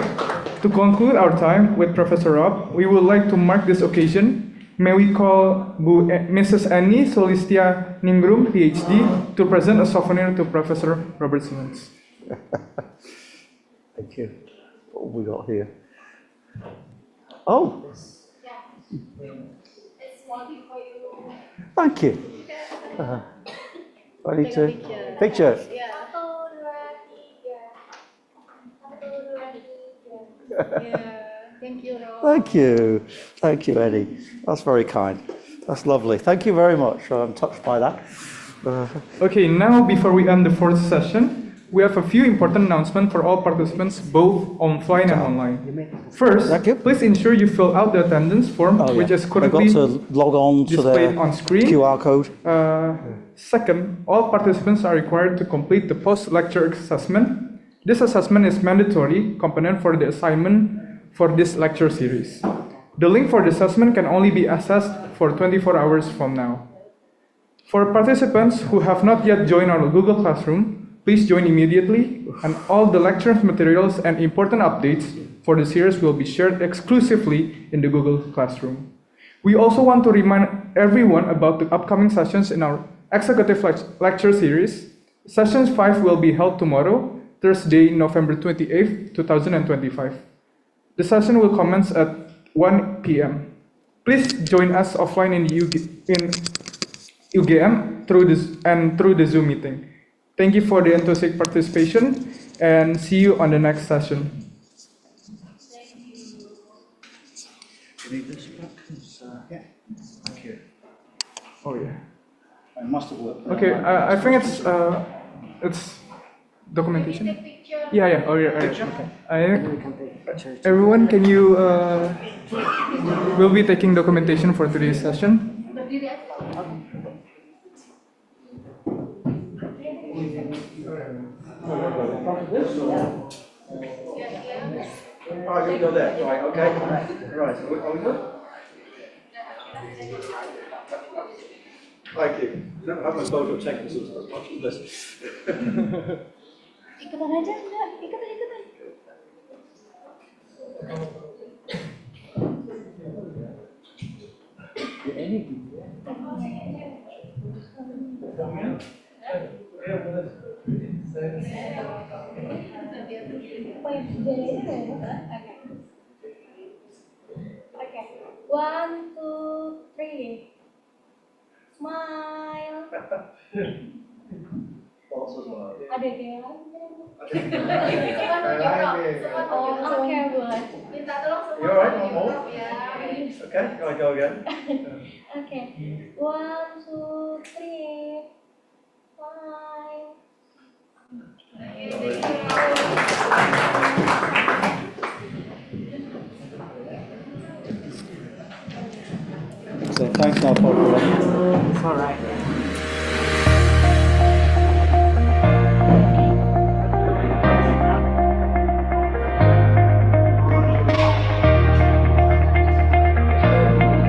Speaker 3: To conclude our time with Professor Rob, we would like to mark this occasion May we call Mrs. Annie Solistia Ningrum, PhD, to present a souvenir to Professor Robert Simmons.
Speaker 2: Thank you. What have we got here? Oh, thank you. I need to picture.
Speaker 5: Thank you, Rob.
Speaker 2: Thank you, Eddie. That's very kind. That's lovely. Thank you very much. I'm touched by that.
Speaker 3: Okay, now before we end the fourth session, we have a few important announcements for all participants, both offline and online. First,
Speaker 2: Thank you.
Speaker 3: please ensure you fill out the attendance form, which is
Speaker 2: They've
Speaker 3: currently
Speaker 2: got to log on to
Speaker 3: displayed
Speaker 2: their
Speaker 3: on screen.
Speaker 2: QR code.
Speaker 3: Second, all participants are required to complete the post-lecture assessment. This assessment is mandatory component for the assignment for this lecture series. The link for the assessment can only be accessed for 24 hours from now. For participants who have not yet joined our Google Classroom, please join immediately, and all the lecture materials and important updates for the series will be shared exclusively in the Google Classroom. We also want to remind everyone about the upcoming sessions in our executive lecture series. Session 5 will be held tomorrow, Thursday, November 28th, 2025. The session will commence at 1 p.m. Please join us offline in UGM through the Zoom meeting. Thank you for the enthusiastic participation, and see you on the next session.
Speaker 2: You need this back? Yeah. Thank you.
Speaker 3: Oh yeah.
Speaker 2: I must have worked.
Speaker 3: Okay, I think it's documentation. Yeah. Oh yeah. Okay. Everyone, can you? We'll be taking documentation for today's session.
Speaker 2: Oh, you go there. Right. Okay. Right. Are we good? Thank you. Never had my photo taken since I was watching this.
Speaker 5: Ikutan aja, enggak? Ikutan. Okay. 1, 2, 3. Smile. Ada dia. Oke, boleh. Minta tolong semua.
Speaker 2: You alright? Okay. Can I go again?
Speaker 5: Oke. 1, 2, 3. Smile.
Speaker 2: So thanks, now, Paul.
Speaker 4: It's all right.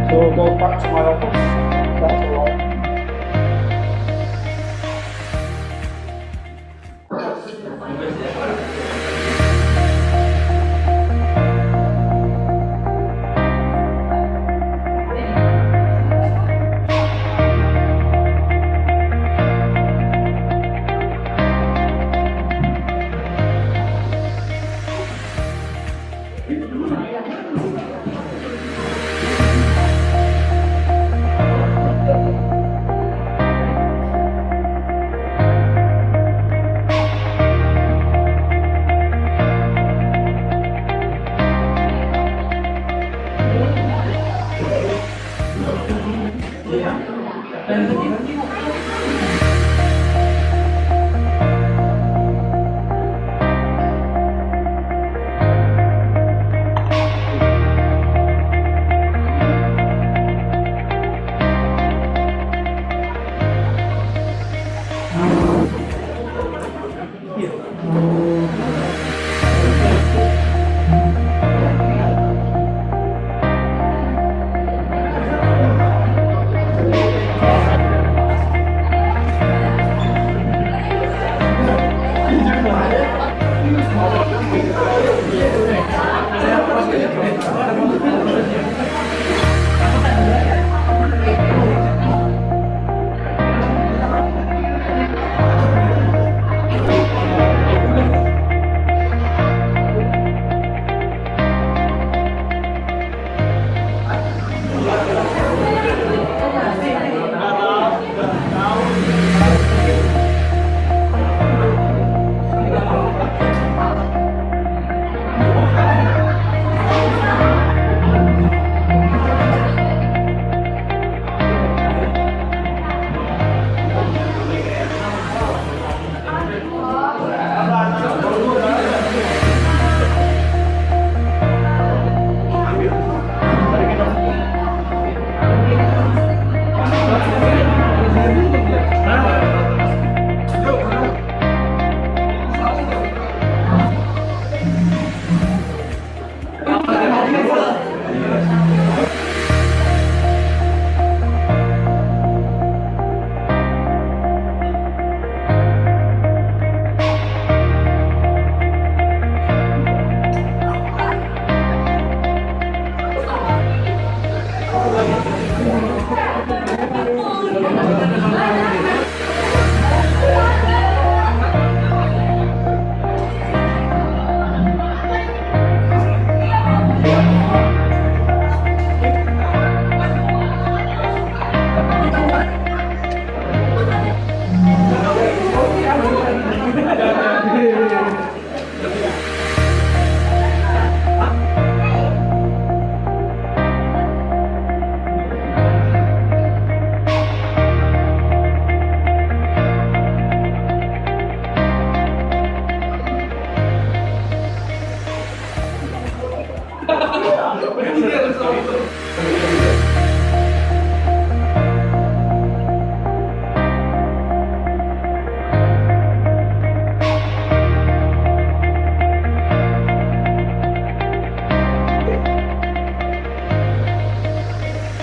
Speaker 2: So we'll go back to my office. That's all right.